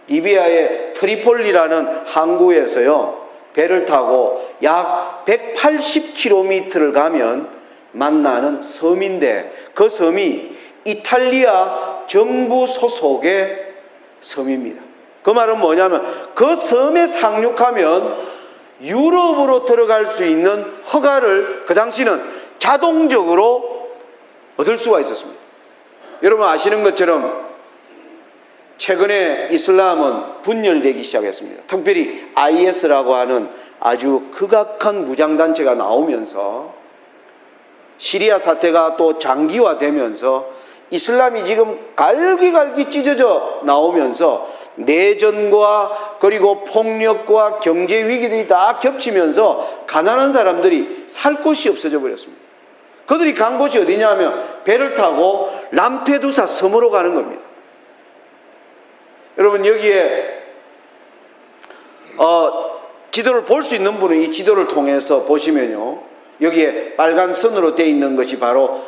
리비아의 트리폴리라는 항구에서요, 배를 타고 약 180km를 가면 만나는 섬인데, 그 섬이 이탈리아 정부 소속의 섬입니다. 그 말은 뭐냐면 그 섬에 상륙하면 유럽으로 들어갈 수 있는 허가를 그 당시는 자동적으로 얻을 수가 있었습니다. 여러분 아시는 것처럼 최근에 이슬람은 분열되기 시작했습니다. 특별히 IS라고 하는 아주 극악한 무장단체가 나오면서 시리아 사태가 또 장기화되면서 이슬람이 지금 갈기갈기 찢어져 나오면서 내전과 그리고 폭력과 경제 위기들이 다 겹치면서 가난한 사람들이 살 곳이 없어져 버렸습니다. 그들이 간 곳이 어디냐면 배를 타고 람페두사 섬으로 가는 겁니다. 여러분, 여기에 지도를 볼 수 있는 분은 이 지도를 통해서 보시면요, 여기에 빨간 선으로 되어 있는 것이 바로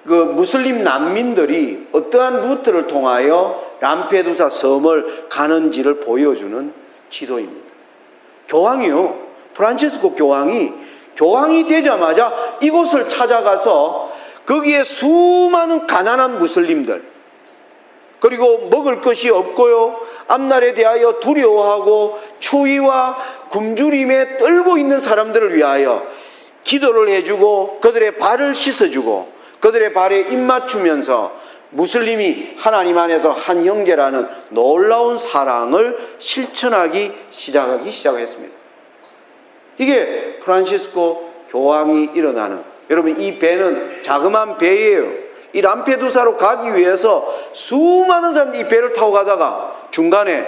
그 무슬림 난민들이 어떠한 루트를 통하여 람페두사 섬을 가는지를 보여주는 지도입니다. 교황이요, 프란치스코 교황이 되자마자 이곳을 찾아가서 거기에 수많은 가난한 무슬림들, 그리고 먹을 것이 없고요, 앞날에 대하여 두려워하고 추위와 굶주림에 떨고 있는 사람들을 위하여 기도를 해주고 그들의 발을 씻어주고 그들의 발에 입 맞추면서 무슬림이 하나님 안에서 한 형제라는 놀라운 사랑을 실천하기 시작했습니다. 이게 프란시스코 교황이 일어나는, 여러분 이 배는 자그마한 배예요. 이 람페두사로 가기 위해서 수많은 사람들이 이 배를 타고 가다가 중간에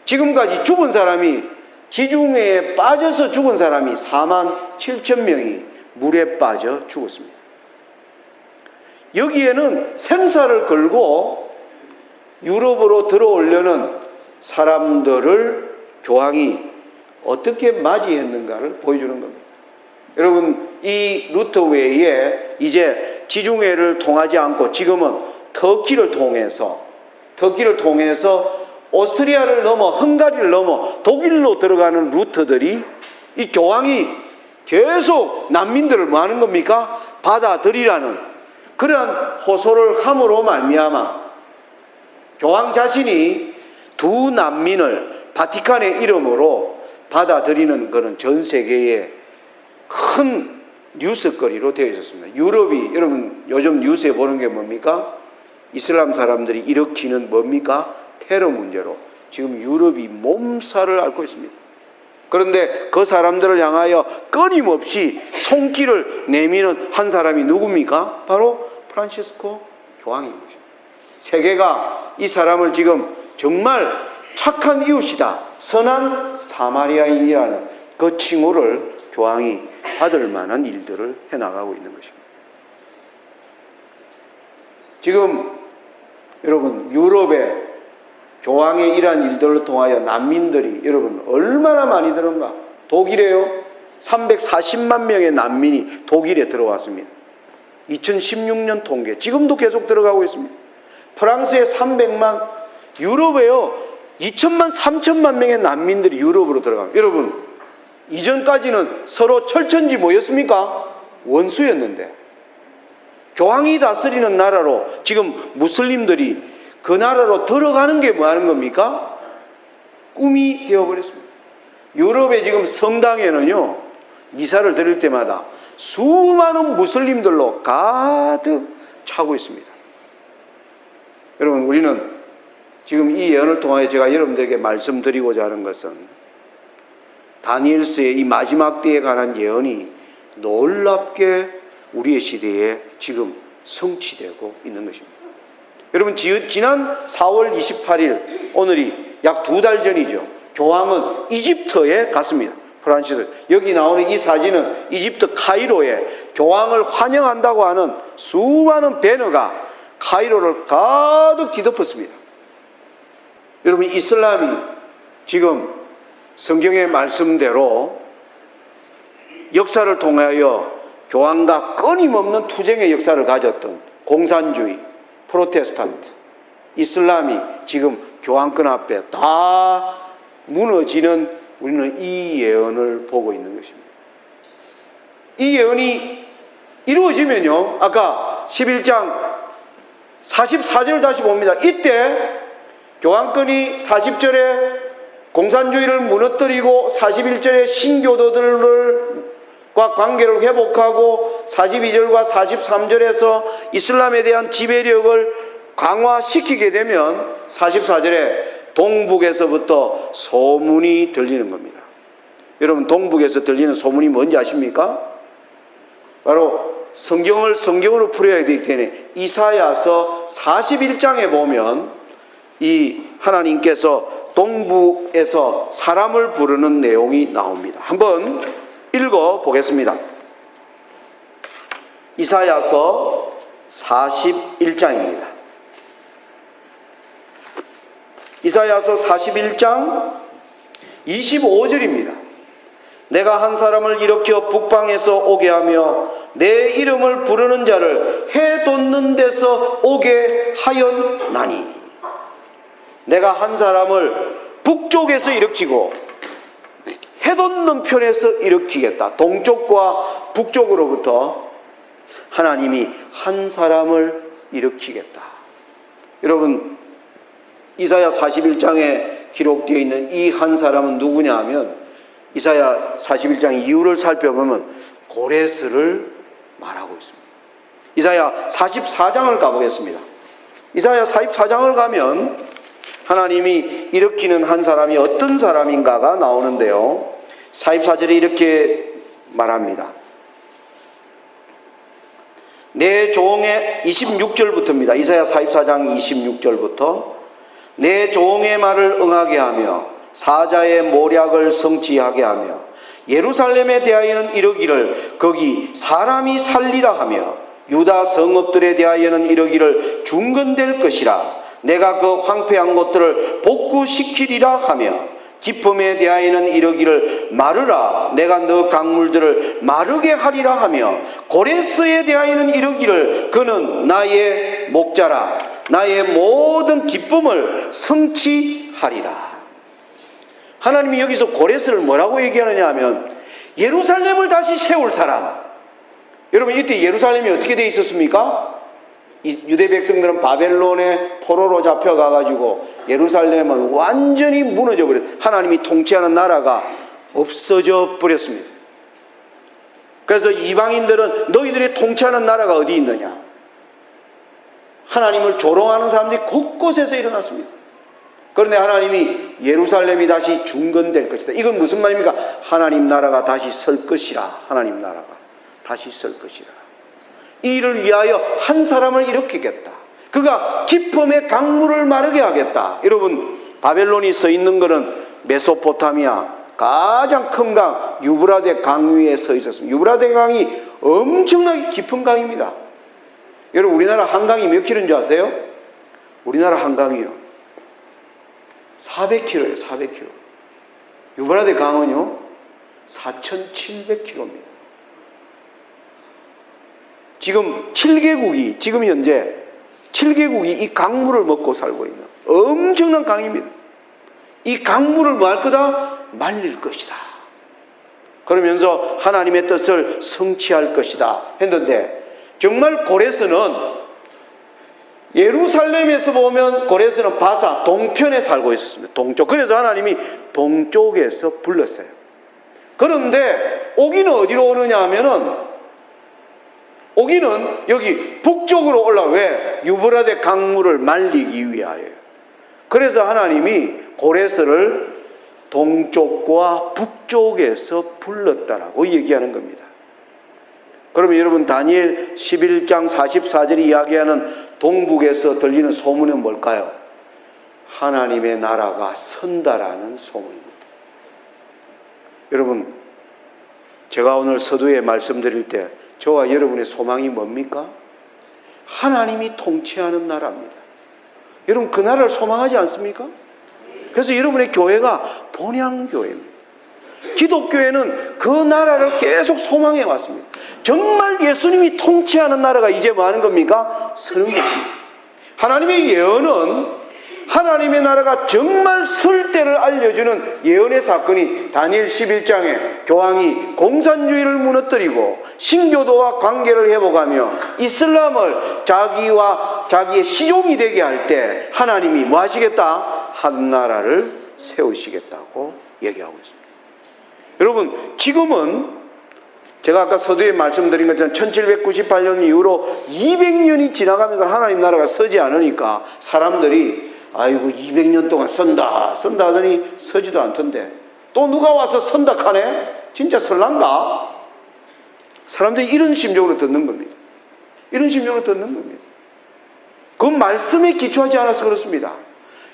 지금까지 죽은 사람이, 지중해에 빠져서 죽은 사람이 47,000명이 물에 빠져 죽었습니다. 여기에는 생사를 걸고 유럽으로 들어오려는 사람들을 교황이 어떻게 맞이했는가를 보여주는 겁니다. 여러분, 이 루트 외에 이제 지중해를 통하지 않고 지금은 터키를 통해서 오스트리아를 넘어 헝가리를 넘어 독일로 들어가는 루트들이, 이 교황이 계속 난민들을 뭐 하는 겁니까? 받아들이라는 그러한 호소를 함으로 말미암아 교황 자신이 두 난민을 바티칸의 이름으로 받아들이는 그런 전 세계의 큰 뉴스거리로 되어 있었습니다. 유럽이, 여러분 요즘 뉴스에 보는 게 뭡니까? 이슬람 사람들이 일으키는 뭡니까? 테러 문제로 지금 유럽이 몸살을 앓고 있습니다. 그런데 그 사람들을 향하여 끊임없이 손길을 내미는 한 사람이 누굽니까? 바로 프란치스코 교황인 것입니다. 세계가 이 사람을 지금 정말 착한 이웃이다, 선한 사마리아인이라는 그 칭호를 교황이 받을 만한 일들을 해나가고 있는 것입니다. 지금 여러분 유럽에 교황의 이러한 일들을 통하여 난민들이 여러분 얼마나 많이 들어온가? 독일에요 340만 명의 난민이 독일에 들어왔습니다. 2016년 통계 지금도 계속 들어가고 있습니다. 프랑스에 300만, 유럽에요 2천만 3천만 명의 난민들이 유럽으로 들어갑니다. 여러분 이전까지는 서로 철천지 뭐였습니까? 원수였는데 교황이 다스리는 나라로 지금 무슬림들이 그 나라로 들어가는 게 뭐 하는 겁니까? 꿈이 되어버렸습니다. 유럽의 지금 성당에는요 미사를 드릴 때마다 수많은 무슬림들로 가득 차고 있습니다. 여러분 우리는 지금 이 예언을 통하여 제가 여러분들에게 말씀드리고자 하는 것은 다니엘서의 이 마지막 때에 관한 예언이 놀랍게 우리의 시대에 지금 성취되고 있는 것입니다. 여러분 지난 4월 28일 오늘이 약 2달 전이죠. 교황은 이집트에 갔습니다. 프란시스, 여기 나오는 이 사진은 이집트 카이로에 교황을 환영한다고 하는 수많은 배너가 카이로를 가득 뒤덮었습니다. 여러분 이슬람이 지금 성경의 말씀대로 역사를 통하여 교황과 끊임없는 투쟁의 역사를 가졌던 공산주의, 프로테스탄트, 이슬람이 지금 교황권 앞에 다 무너지는 우리는 이 예언을 보고 있는 것입니다. 이 예언이 이루어지면요 아까 11장 44절을 다시 봅니다. 이때 교황권이 40절에 공산주의를 무너뜨리고 41절에 신교도들과 관계를 회복하고 42절과 43절에서 이슬람에 대한 지배력을 강화시키게 되면 44절에 동북에서부터 소문이 들리는 겁니다. 여러분 동북에서 들리는 소문이 뭔지 아십니까? 바로 성경으로 풀어야 되기 때문에 이사야서 41장에 보면 이 하나님께서 동북에서 사람을 부르는 내용이 나옵니다. 한번 읽어 보겠습니다. 이사야서 41장입니다. 이사야서 41장 25절입니다. 내가 한 사람을 일으켜 북방에서 오게 하며 내 이름을 부르는 자를 해 돋는 데서 오게 하였나니, 내가 한 사람을 북쪽에서 일으키고 해 돋는 편에서 일으키겠다. 동쪽과 북쪽으로부터 하나님이 한 사람을 일으키겠다. 여러분 이사야 41장에 기록되어 있는 이 한 사람은 누구냐 하면 이사야 41장 이유를 살펴보면 고레스를 말하고 있습니다. 이사야 44장을 가보겠습니다. 이사야 44장을 가면 하나님이 일으키는 한 사람이 어떤 사람인가가 나오는데요. 44절에 이렇게 말합니다. 내 종의 26절부터입니다. 이사야 44장 26절부터 내 종의 말을 응하게 하며 사자의 모략을 성취하게 하며 예루살렘에 대하여는 이르기를 거기 사람이 살리라 하며 유다 성읍들에 대하여는 이르기를 중건될 것이라. 내가 그 황폐한 곳들을 복구시키리라 하며 기쁨에 대하여는 이르기를 마르라. 내가 너 강물들을 마르게 하리라 하며 고레스에 대하여는 이르기를 그는 나의 목자라. 나의 모든 기쁨을 성취하리라. 하나님이 여기서 고레스를 뭐라고 얘기하느냐 하면 예루살렘을 다시 세울 사람. 여러분 이때 예루살렘이 어떻게 되어 있었습니까? 유대 백성들은 바벨론의 포로로 잡혀가가지고 예루살렘은 완전히 무너져 버렸어요. 하나님이 통치하는 나라가 없어져 버렸습니다. 그래서 이방인들은 너희들이 통치하는 나라가 어디 있느냐? 하나님을 조롱하는 사람들이 곳곳에서 일어났습니다. 그런데 하나님이 예루살렘이 다시 중건될 것이다. 이건 무슨 말입니까? 하나님 나라가 다시 설 것이라. 하나님 나라가 다시 설 것이라. 이 일을 위하여 한 사람을 일으키겠다. 그가 기쁨의 강물을 마르게 하겠다. 여러분, 바벨론이 서 있는 것은 메소포타미아 가장 큰 강 유브라데 강 위에 서 있었습니다. 유브라데 강이 엄청나게 깊은 강입니다. 여러분, 우리나라 한강이 몇 킬로인 줄 아세요? 우리나라 한강이요 400km예요. 400km. 유브라데 강은요 4,700km입니다. 지금 7개국이 지금 현재 7개국이 이 강물을 먹고 살고 있는 엄청난 강입니다. 이 강물을 뭐 할 거다? 말릴 것이다. 그러면서 하나님의 뜻을 성취할 것이다 했는데, 정말 고레스는 예루살렘에서 보면 고레스는 바사 동편에 살고 있었습니다. 동쪽. 그래서 하나님이 동쪽에서 불렀어요. 그런데 오기는 어디로 오느냐 하면은 오기는 여기 북쪽으로 올라. 왜? 유브라데 강물을 말리기 위하여. 그래서 하나님이 고레스를 동쪽과 북쪽에서 불렀다라고 얘기하는 겁니다. 그러면 여러분, 다니엘 11장 44절이 이야기하는 동북에서 들리는 소문은 뭘까요? 하나님의 나라가 선다라는 소문입니다. 여러분, 제가 오늘 서두에 말씀드릴 때 저와 여러분의 소망이 뭡니까? 하나님이 통치하는 나라입니다. 여러분, 그 나라를 소망하지 않습니까? 그래서 여러분의 교회가 본향교회입니다. 기독교회는 그 나라를 계속 소망해 왔습니다. 정말 예수님이 통치하는 나라가 이제 뭐 하는 겁니까? 서는 것입니다. 하나님의 예언은 하나님의 나라가 정말 설 때를 알려주는 예언의 사건이 다니엘 11장에 교황이 공산주의를 무너뜨리고 신교도와 관계를 회복하며 이슬람을 자기와 자기의 시종이 되게 할 때 하나님이 뭐 하시겠다? 한 나라를 세우시겠다고 얘기하고 있습니다. 여러분, 지금은 제가 아까 서두에 말씀드린 것처럼 1798년 이후로 200년이 지나가면서 하나님 나라가 서지 않으니까 사람들이 아이고 200년 동안 선다 하더니 서지도 않던데 또 누가 와서 선다 하네? 진짜 설란가? 사람들이 이런 심정으로 듣는 겁니다. 이런 심정으로 듣는 겁니다. 그 말씀에 기초하지 않아서 그렇습니다.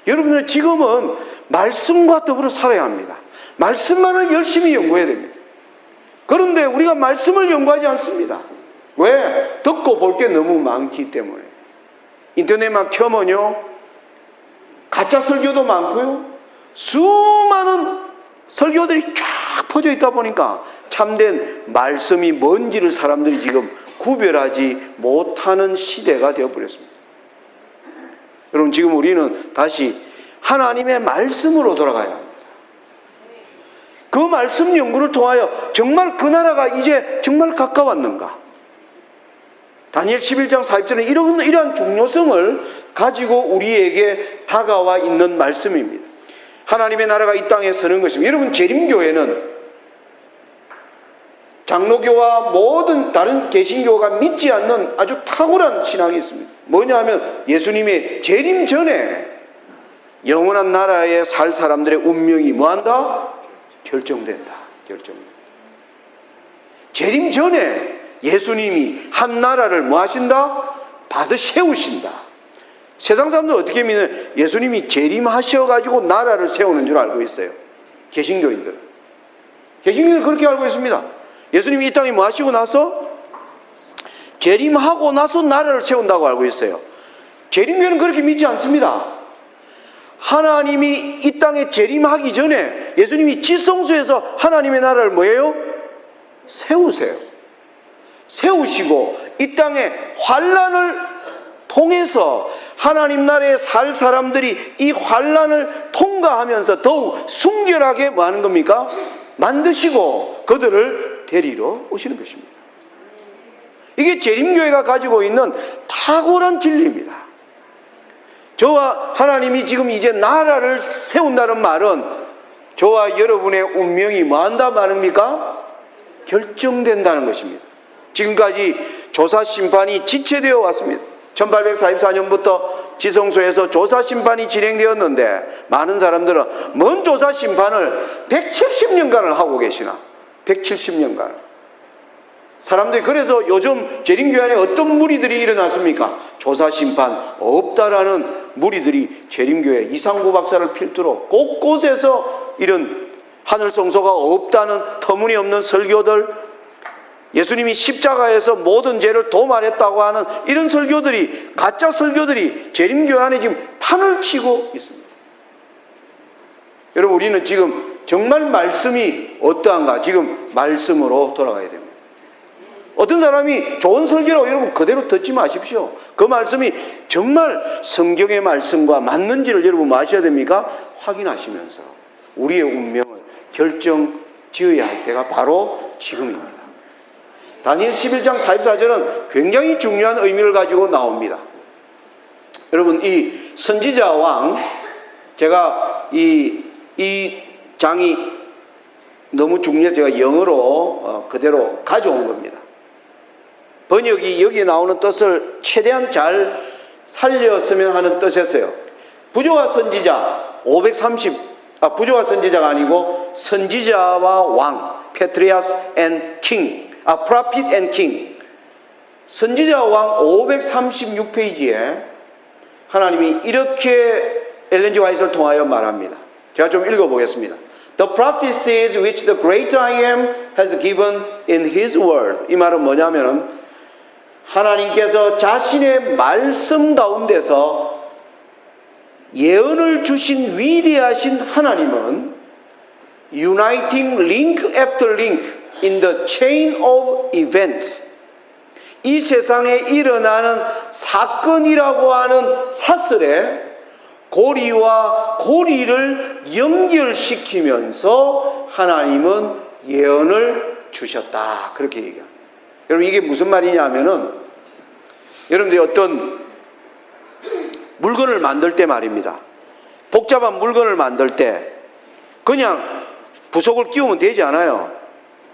여러분들, 지금은 말씀과 더불어 살아야 합니다. 말씀만을 열심히 연구해야 됩니다. 그런데 우리가 말씀을 연구하지 않습니다. 왜? 듣고 볼 게 너무 많기 때문에. 인터넷만 켜면요 가짜 설교도 많고요 수많은 설교들이 쫙 퍼져 있다 보니까 참된 말씀이 뭔지를 사람들이 지금 구별하지 못하는 시대가 되어버렸습니다. 여러분, 지금 우리는 다시 하나님의 말씀으로 돌아가야 합니다. 그 말씀 연구를 통하여 정말 그 나라가 이제 정말 가까웠는가? 다니엘 11장 40절에 이러한 중요성을 가지고 우리에게 다가와 있는 말씀입니다. 하나님의 나라가 이 땅에 서는 것입니다. 여러분, 재림교회는 장로교와 모든 다른 개신교가 믿지 않는 아주 탁월한 신앙이 있습니다. 뭐냐 하면 예수님의 재림 전에 영원한 나라에 살 사람들의 운명이 뭐한다? 결정된다. 결정된다. 재림 전에 예수님이 한 나라를 뭐 하신다? 받아 세우신다. 세상 사람들은 어떻게 믿는? 예수님이 재림하셔가지고 나라를 세우는 줄 알고 있어요. 개신교인들은. 개신교인들은 그렇게 알고 있습니다. 예수님이 이 땅에 뭐 하시고 나서? 재림하고 나서 나라를 세운다고 알고 있어요. 재림교회는 그렇게 믿지 않습니다. 하나님이 이 땅에 재림하기 전에 예수님이 지성소에서 하나님의 나라를 뭐예요? 세우세요. 세우시고 이 땅에 환난을 통해서 하나님 나라에 살 사람들이 이 환난을 통과하면서 더욱 순결하게 뭐 하는 겁니까? 만드시고 그들을 데리러 오시는 것입니다. 이게 재림교회가 가지고 있는 탁월한 진리입니다. 저와 하나님이 지금 이제 나라를 세운다는 말은 저와 여러분의 운명이 뭐 한다 말입니까? 결정된다는 것입니다. 지금까지 조사 심판이 지체되어 왔습니다. 1844년부터 지성소에서 조사 심판이 진행되었는데 많은 사람들은 뭔 조사 심판을 170년간을 하고 계시나? 170년간. 사람들이 그래서 요즘 재림교회 안에 어떤 무리들이 일어났습니까? 조사 심판 없다라는 무리들이 재림교회 이상구 박사를 필두로 곳곳에서 이런 하늘 성소가 없다는 터무니없는 설교들, 예수님이 십자가에서 모든 죄를 도말했다고 하는 이런 설교들이, 가짜 설교들이 재림교회 안에 지금 판을 치고 있습니다. 여러분, 우리는 지금 정말 말씀이 어떠한가? 지금 말씀으로 돌아가야 됩니다. 어떤 사람이 좋은 설교라고 여러분 그대로 듣지 마십시오. 그 말씀이 정말 성경의 말씀과 맞는지를 여러분 아셔야 됩니까? 확인하시면서 우리의 운명을 결정 지어야 할 때가 바로 지금입니다. 다니엘 11장 44절은 굉장히 중요한 의미를 가지고 나옵니다. 여러분, 이 선지자 왕, 제가 이 장이 너무 중요해서 제가 영어로 그대로 가져온 겁니다. 번역이 여기 나오는 뜻을 최대한 잘 살렸으면 하는 뜻이었어요. 부조와 선지자 530, 부조와 선지자가 아니고 선지자와 왕, Patriarch and King, Prophet and King. 선지자 왕 536페이지에 하나님이 이렇게 엘렌 G 화이트를 통하여 말합니다. 제가 좀 읽어보겠습니다. The prophecies which the great I am has given in his word. 이 말은 뭐냐면은 하나님께서 자신의 말씀 가운데서 예언을 주신 위대하신 하나님은 uniting link after link in the chain of events, 이 세상에 일어나는 사건이라고 하는 사슬에 고리와 고리를 연결시키면서 하나님은 예언을 주셨다. 그렇게 얘기합니다. 여러분, 이게 무슨 말이냐면은 여러분들이 어떤 물건을 만들 때 말입니다. 복잡한 물건을 만들 때 그냥 부속을 끼우면 되지 않아요.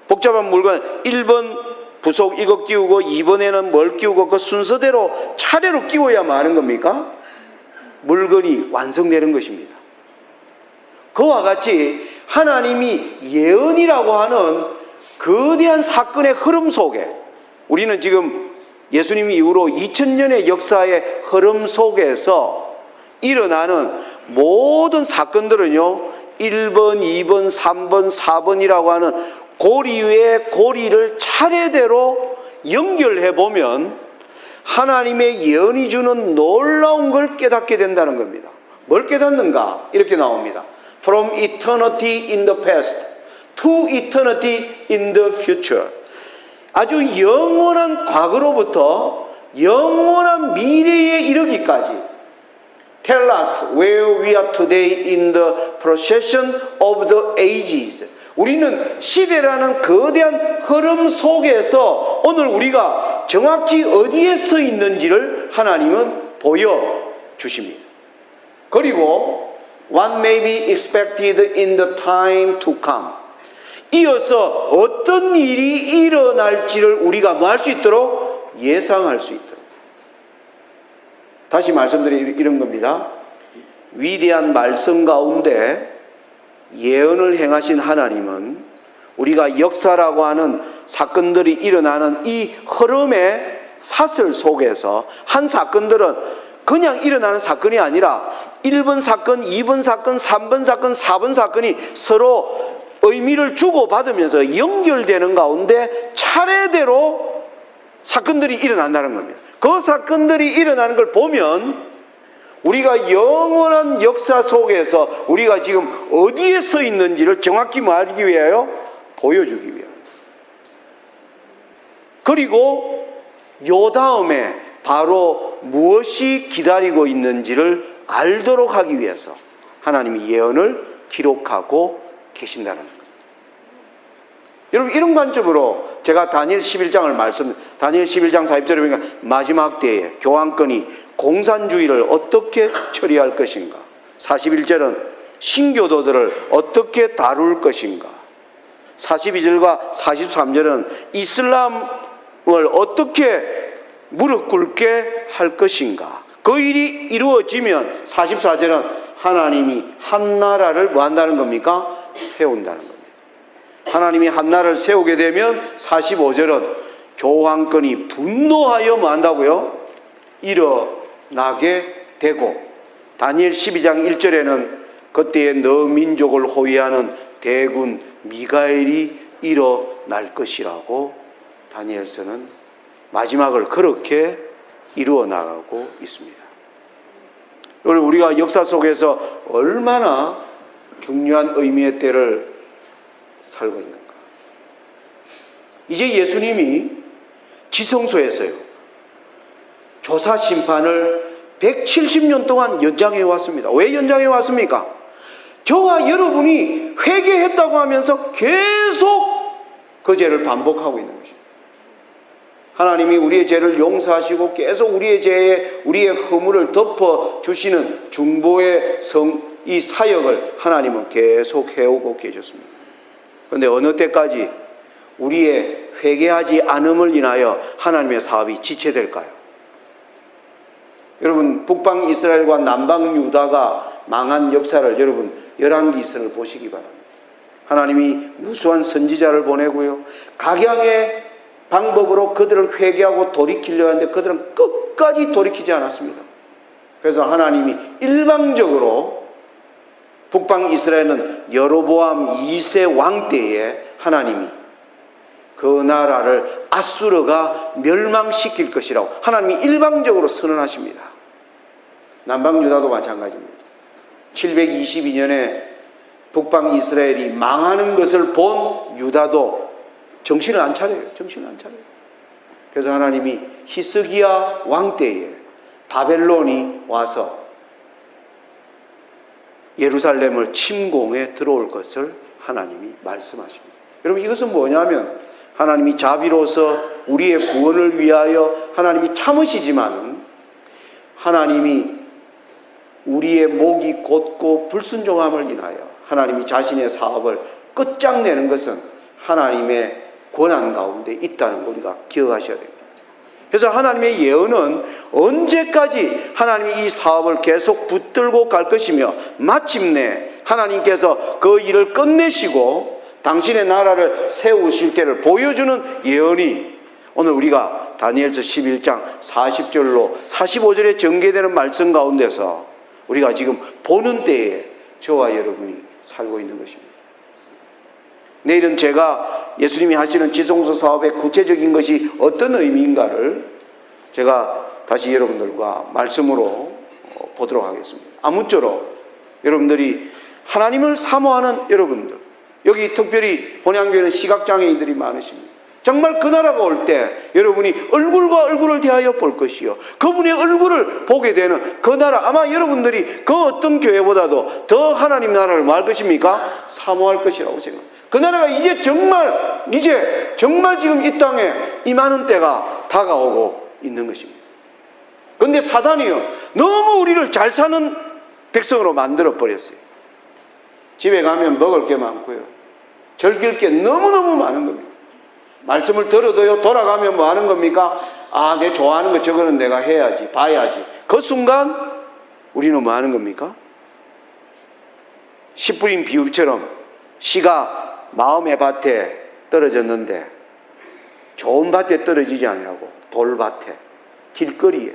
복잡한 물건 1번 부속 이거 끼우고 2번에는 뭘 끼우고 그 순서대로 차례로 끼워야만 하는 겁니까? 물건이 완성되는 것입니다. 그와 같이 하나님이 예언이라고 하는 거대한 사건의 흐름 속에 우리는 지금 예수님 이후로 2000년의 역사의 흐름 속에서 일어나는 모든 사건들은요 1번, 2번, 3번, 4번이라고 하는 고리 위에 고리를 차례대로 연결해 보면 하나님의 예언이 주는 놀라운 걸 깨닫게 된다는 겁니다. 뭘 깨닫는가? 이렇게 나옵니다. From eternity in the past to eternity in the future. 아주 영원한 과거로부터 영원한 미래에 이르기까지 Tell us where we are today in the procession of the ages. 우리는 시대라는 거대한 흐름 속에서 오늘 우리가 정확히 어디에 서 있는지를 하나님은 보여주십니다. 그리고 What may be expected in the time to come. 이어서 어떤 일이 일어날지를 우리가 뭐 할 수 있도록? 예상할 수 있도록. 다시 말씀드리면 이런 겁니다. 위대한 말씀 가운데 예언을 행하신 하나님은 우리가 역사라고 하는 사건들이 일어나는 이 흐름의 사슬 속에서 한 사건들은 그냥 일어나는 사건이 아니라 1번 사건, 2번 사건, 3번 사건, 4번 사건이 서로 의미를 주고받으면서 연결되는 가운데 차례대로 사건들이 일어난다는 겁니다. 그 사건들이 일어나는 걸 보면 우리가 영원한 역사 속에서 우리가 지금 어디에 서 있는지를 정확히 말하기 위하여 보여주기 위하여. 그리고 요 다음에 바로 무엇이 기다리고 있는지를 알도록 하기 위해서 하나님이 예언을 기록하고 계신다는 겁니다. 여러분, 이런 관점으로 제가 다니엘 11장을 다니엘 11장 40절에 보니까 마지막 때에 교황권이 공산주의를 어떻게 처리할 것인가, 41절은 신교도들을 어떻게 다룰 것인가, 42절과 43절은 이슬람을 어떻게 무릎 꿇게 할 것인가. 그 일이 이루어지면 44절은 하나님이 한 나라를 뭐 한다는 겁니까? 세운다는 겁니다. 하나님이 한 나라를 세우게 되면 45절은 교황권이 분노하여 뭐 한다고요? 일어나게 되고, 다니엘 12장 1절에는 그때에 너 민족을 호위하는 대군 미가엘이 일어날 것이라고 다니엘서는 마지막을 그렇게 이루어 나가고 있습니다. 여러분, 우리가 역사 속에서 얼마나 중요한 의미의 때를 살고 있는가. 이제 예수님이 지성소에서요, 조사 심판을 170년 동안 연장해 왔습니다. 왜 연장해 왔습니까? 저와 여러분이 회개했다고 하면서 계속 그 죄를 반복하고 있는 것입니다. 하나님이 우리의 죄를 용서하시고 계속 우리의 죄에 우리의 허물을 덮어주시는 중보의 이 사역을 하나님은 계속 해오고 계셨습니다. 그런데 어느 때까지 우리의 회개하지 않음을 인하여 하나님의 사업이 지체될까요? 여러분, 북방 이스라엘과 남방 유다가 망한 역사를 여러분 열왕기서를 보시기 바랍니다. 하나님이 무수한 선지자를 보내고요, 각양의 방법으로 그들을 회개하고 돌이키려 하는데 그들은 끝까지 돌이키지 않았습니다. 그래서 하나님이 일방적으로 북방 이스라엘은 여로보암 2세 왕 때에 하나님이 그 나라를 아수르가 멸망시킬 것이라고 하나님이 일방적으로 선언하십니다. 남방 유다도 마찬가지입니다. 722년에 북방 이스라엘이 망하는 것을 본 유다도 정신을 안 차려요. 그래서 하나님이 히스기야 왕 때에 바벨론이 와서 예루살렘을 침공해 들어올 것을 하나님이 말씀하십니다. 여러분, 이것은 뭐냐면 하나님이 자비로서 우리의 구원을 위하여 하나님이 참으시지만은 하나님이 우리의 목이 곧고 불순종함을 인하여 하나님이 자신의 사업을 끝장내는 것은 하나님의 권한 가운데 있다는 걸 우리가 기억하셔야 됩니다. 그래서 하나님의 예언은 언제까지 하나님이 이 사업을 계속 붙들고 갈 것이며 마침내 하나님께서 그 일을 끝내시고 당신의 나라를 세우실 때를 보여주는 예언이 오늘 우리가 다니엘서 11장 40절로 45절에 전개되는 말씀 가운데서 우리가 지금 보는 때에 저와 여러분이 살고 있는 것입니다. 내일은 제가 예수님이 하시는 지성소 사업의 구체적인 것이 어떤 의미인가를 제가 다시 여러분들과 말씀으로 보도록 하겠습니다. 아무쪼록 여러분들이 하나님을 사모하는 여러분들, 여기 특별히 본향교회는 시각장애인들이 많으십니다. 정말 그 나라가 올 때 여러분이 얼굴과 얼굴을 대하여 볼 것이요, 그분의 얼굴을 보게 되는 그 나라, 아마 여러분들이 그 어떤 교회보다도 더 하나님 나라를 뭐 할 것입니까? 사모할 것이라고 생각합니다. 그 나라가 이제 정말 지금 이 땅에 임하는 때가 다가오고 있는 것입니다. 그런데 사단이요, 너무 우리를 잘 사는 백성으로 만들어 버렸어요. 집에 가면 먹을 게 많고요, 즐길 게 너무너무 많은 겁니다. 말씀을 들어도요, 돌아가면 뭐 하는 겁니까? 아, 내 좋아하는 거 저거는 내가 해야지, 봐야지. 그 순간 우리는 뭐 하는 겁니까? 씨 뿌린 비유처럼 씨가 마음의 밭에 떨어졌는데 좋은 밭에 떨어지지 않냐고, 돌밭에, 길거리에,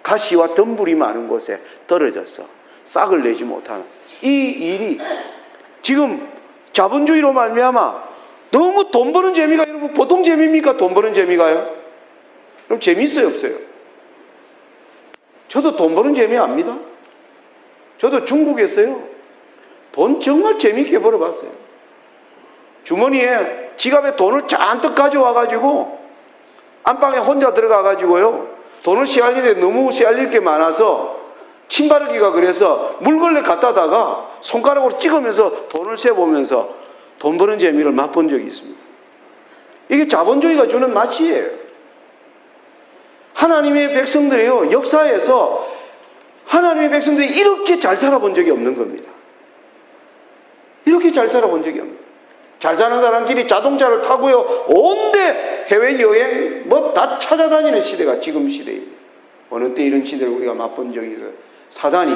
가시와 덤불이 많은 곳에 떨어져서 싹을 내지 못하는 이 일이 지금 자본주의로 말미암아 너무 돈 버는 재미가, 여러분 보통 재미입니까? 돈 버는 재미가요? 그럼 재미있어요, 없어요? 저도 돈 버는 재미 압니다. 저도 중국에서요, 돈 정말 재미있게 벌어봤어요. 주머니에, 지갑에 돈을 잔뜩 가져와가지고 안방에 혼자 들어가가지고요, 돈을 씨알리는데 너무 씨알릴 게 많아서 침바르기가 그래서 물걸레 갖다다가 손가락으로 찍으면서 돈을 세보면서 돈 버는 재미를 맛본 적이 있습니다. 이게 자본주의가 주는 맛이에요. 하나님의 백성들이요, 역사에서 하나님의 백성들이 이렇게 잘 살아본 적이 없는 겁니다. 이렇게 잘 살아본 적이 없는 겁니다. 잘 사는 사람끼리 자동차를 타고요, 온데 해외여행 뭐 다 찾아다니는 시대가 지금 시대입니다. 어느 때 이런 시대를 우리가 맛본 적이 있어요. 사단이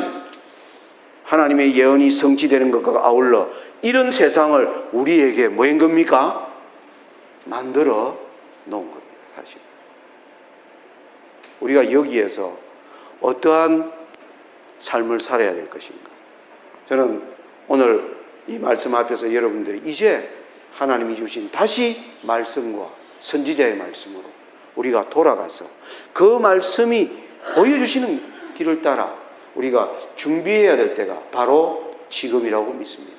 하나님의 예언이 성취되는 것과 아울러 이런 세상을 우리에게 뭐인 겁니까? 만들어 놓은 겁니다. 사실 우리가 여기에서 어떠한 삶을 살아야 될 것인가? 저는 오늘 이 말씀 앞에서 여러분들이 이제 하나님이 주신 다시 말씀과 선지자의 말씀으로 우리가 돌아가서 그 말씀이 보여주시는 길을 따라 우리가 준비해야 될 때가 바로 지금이라고 믿습니다.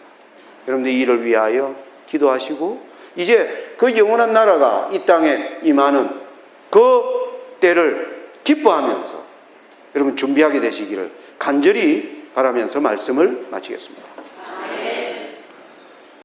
여러분들 이 일을 위하여 기도하시고 이제 그 영원한 나라가 이 땅에 임하는 그 때를 기뻐하면서 여러분 준비하게 되시기를 간절히 바라면서 말씀을 마치겠습니다.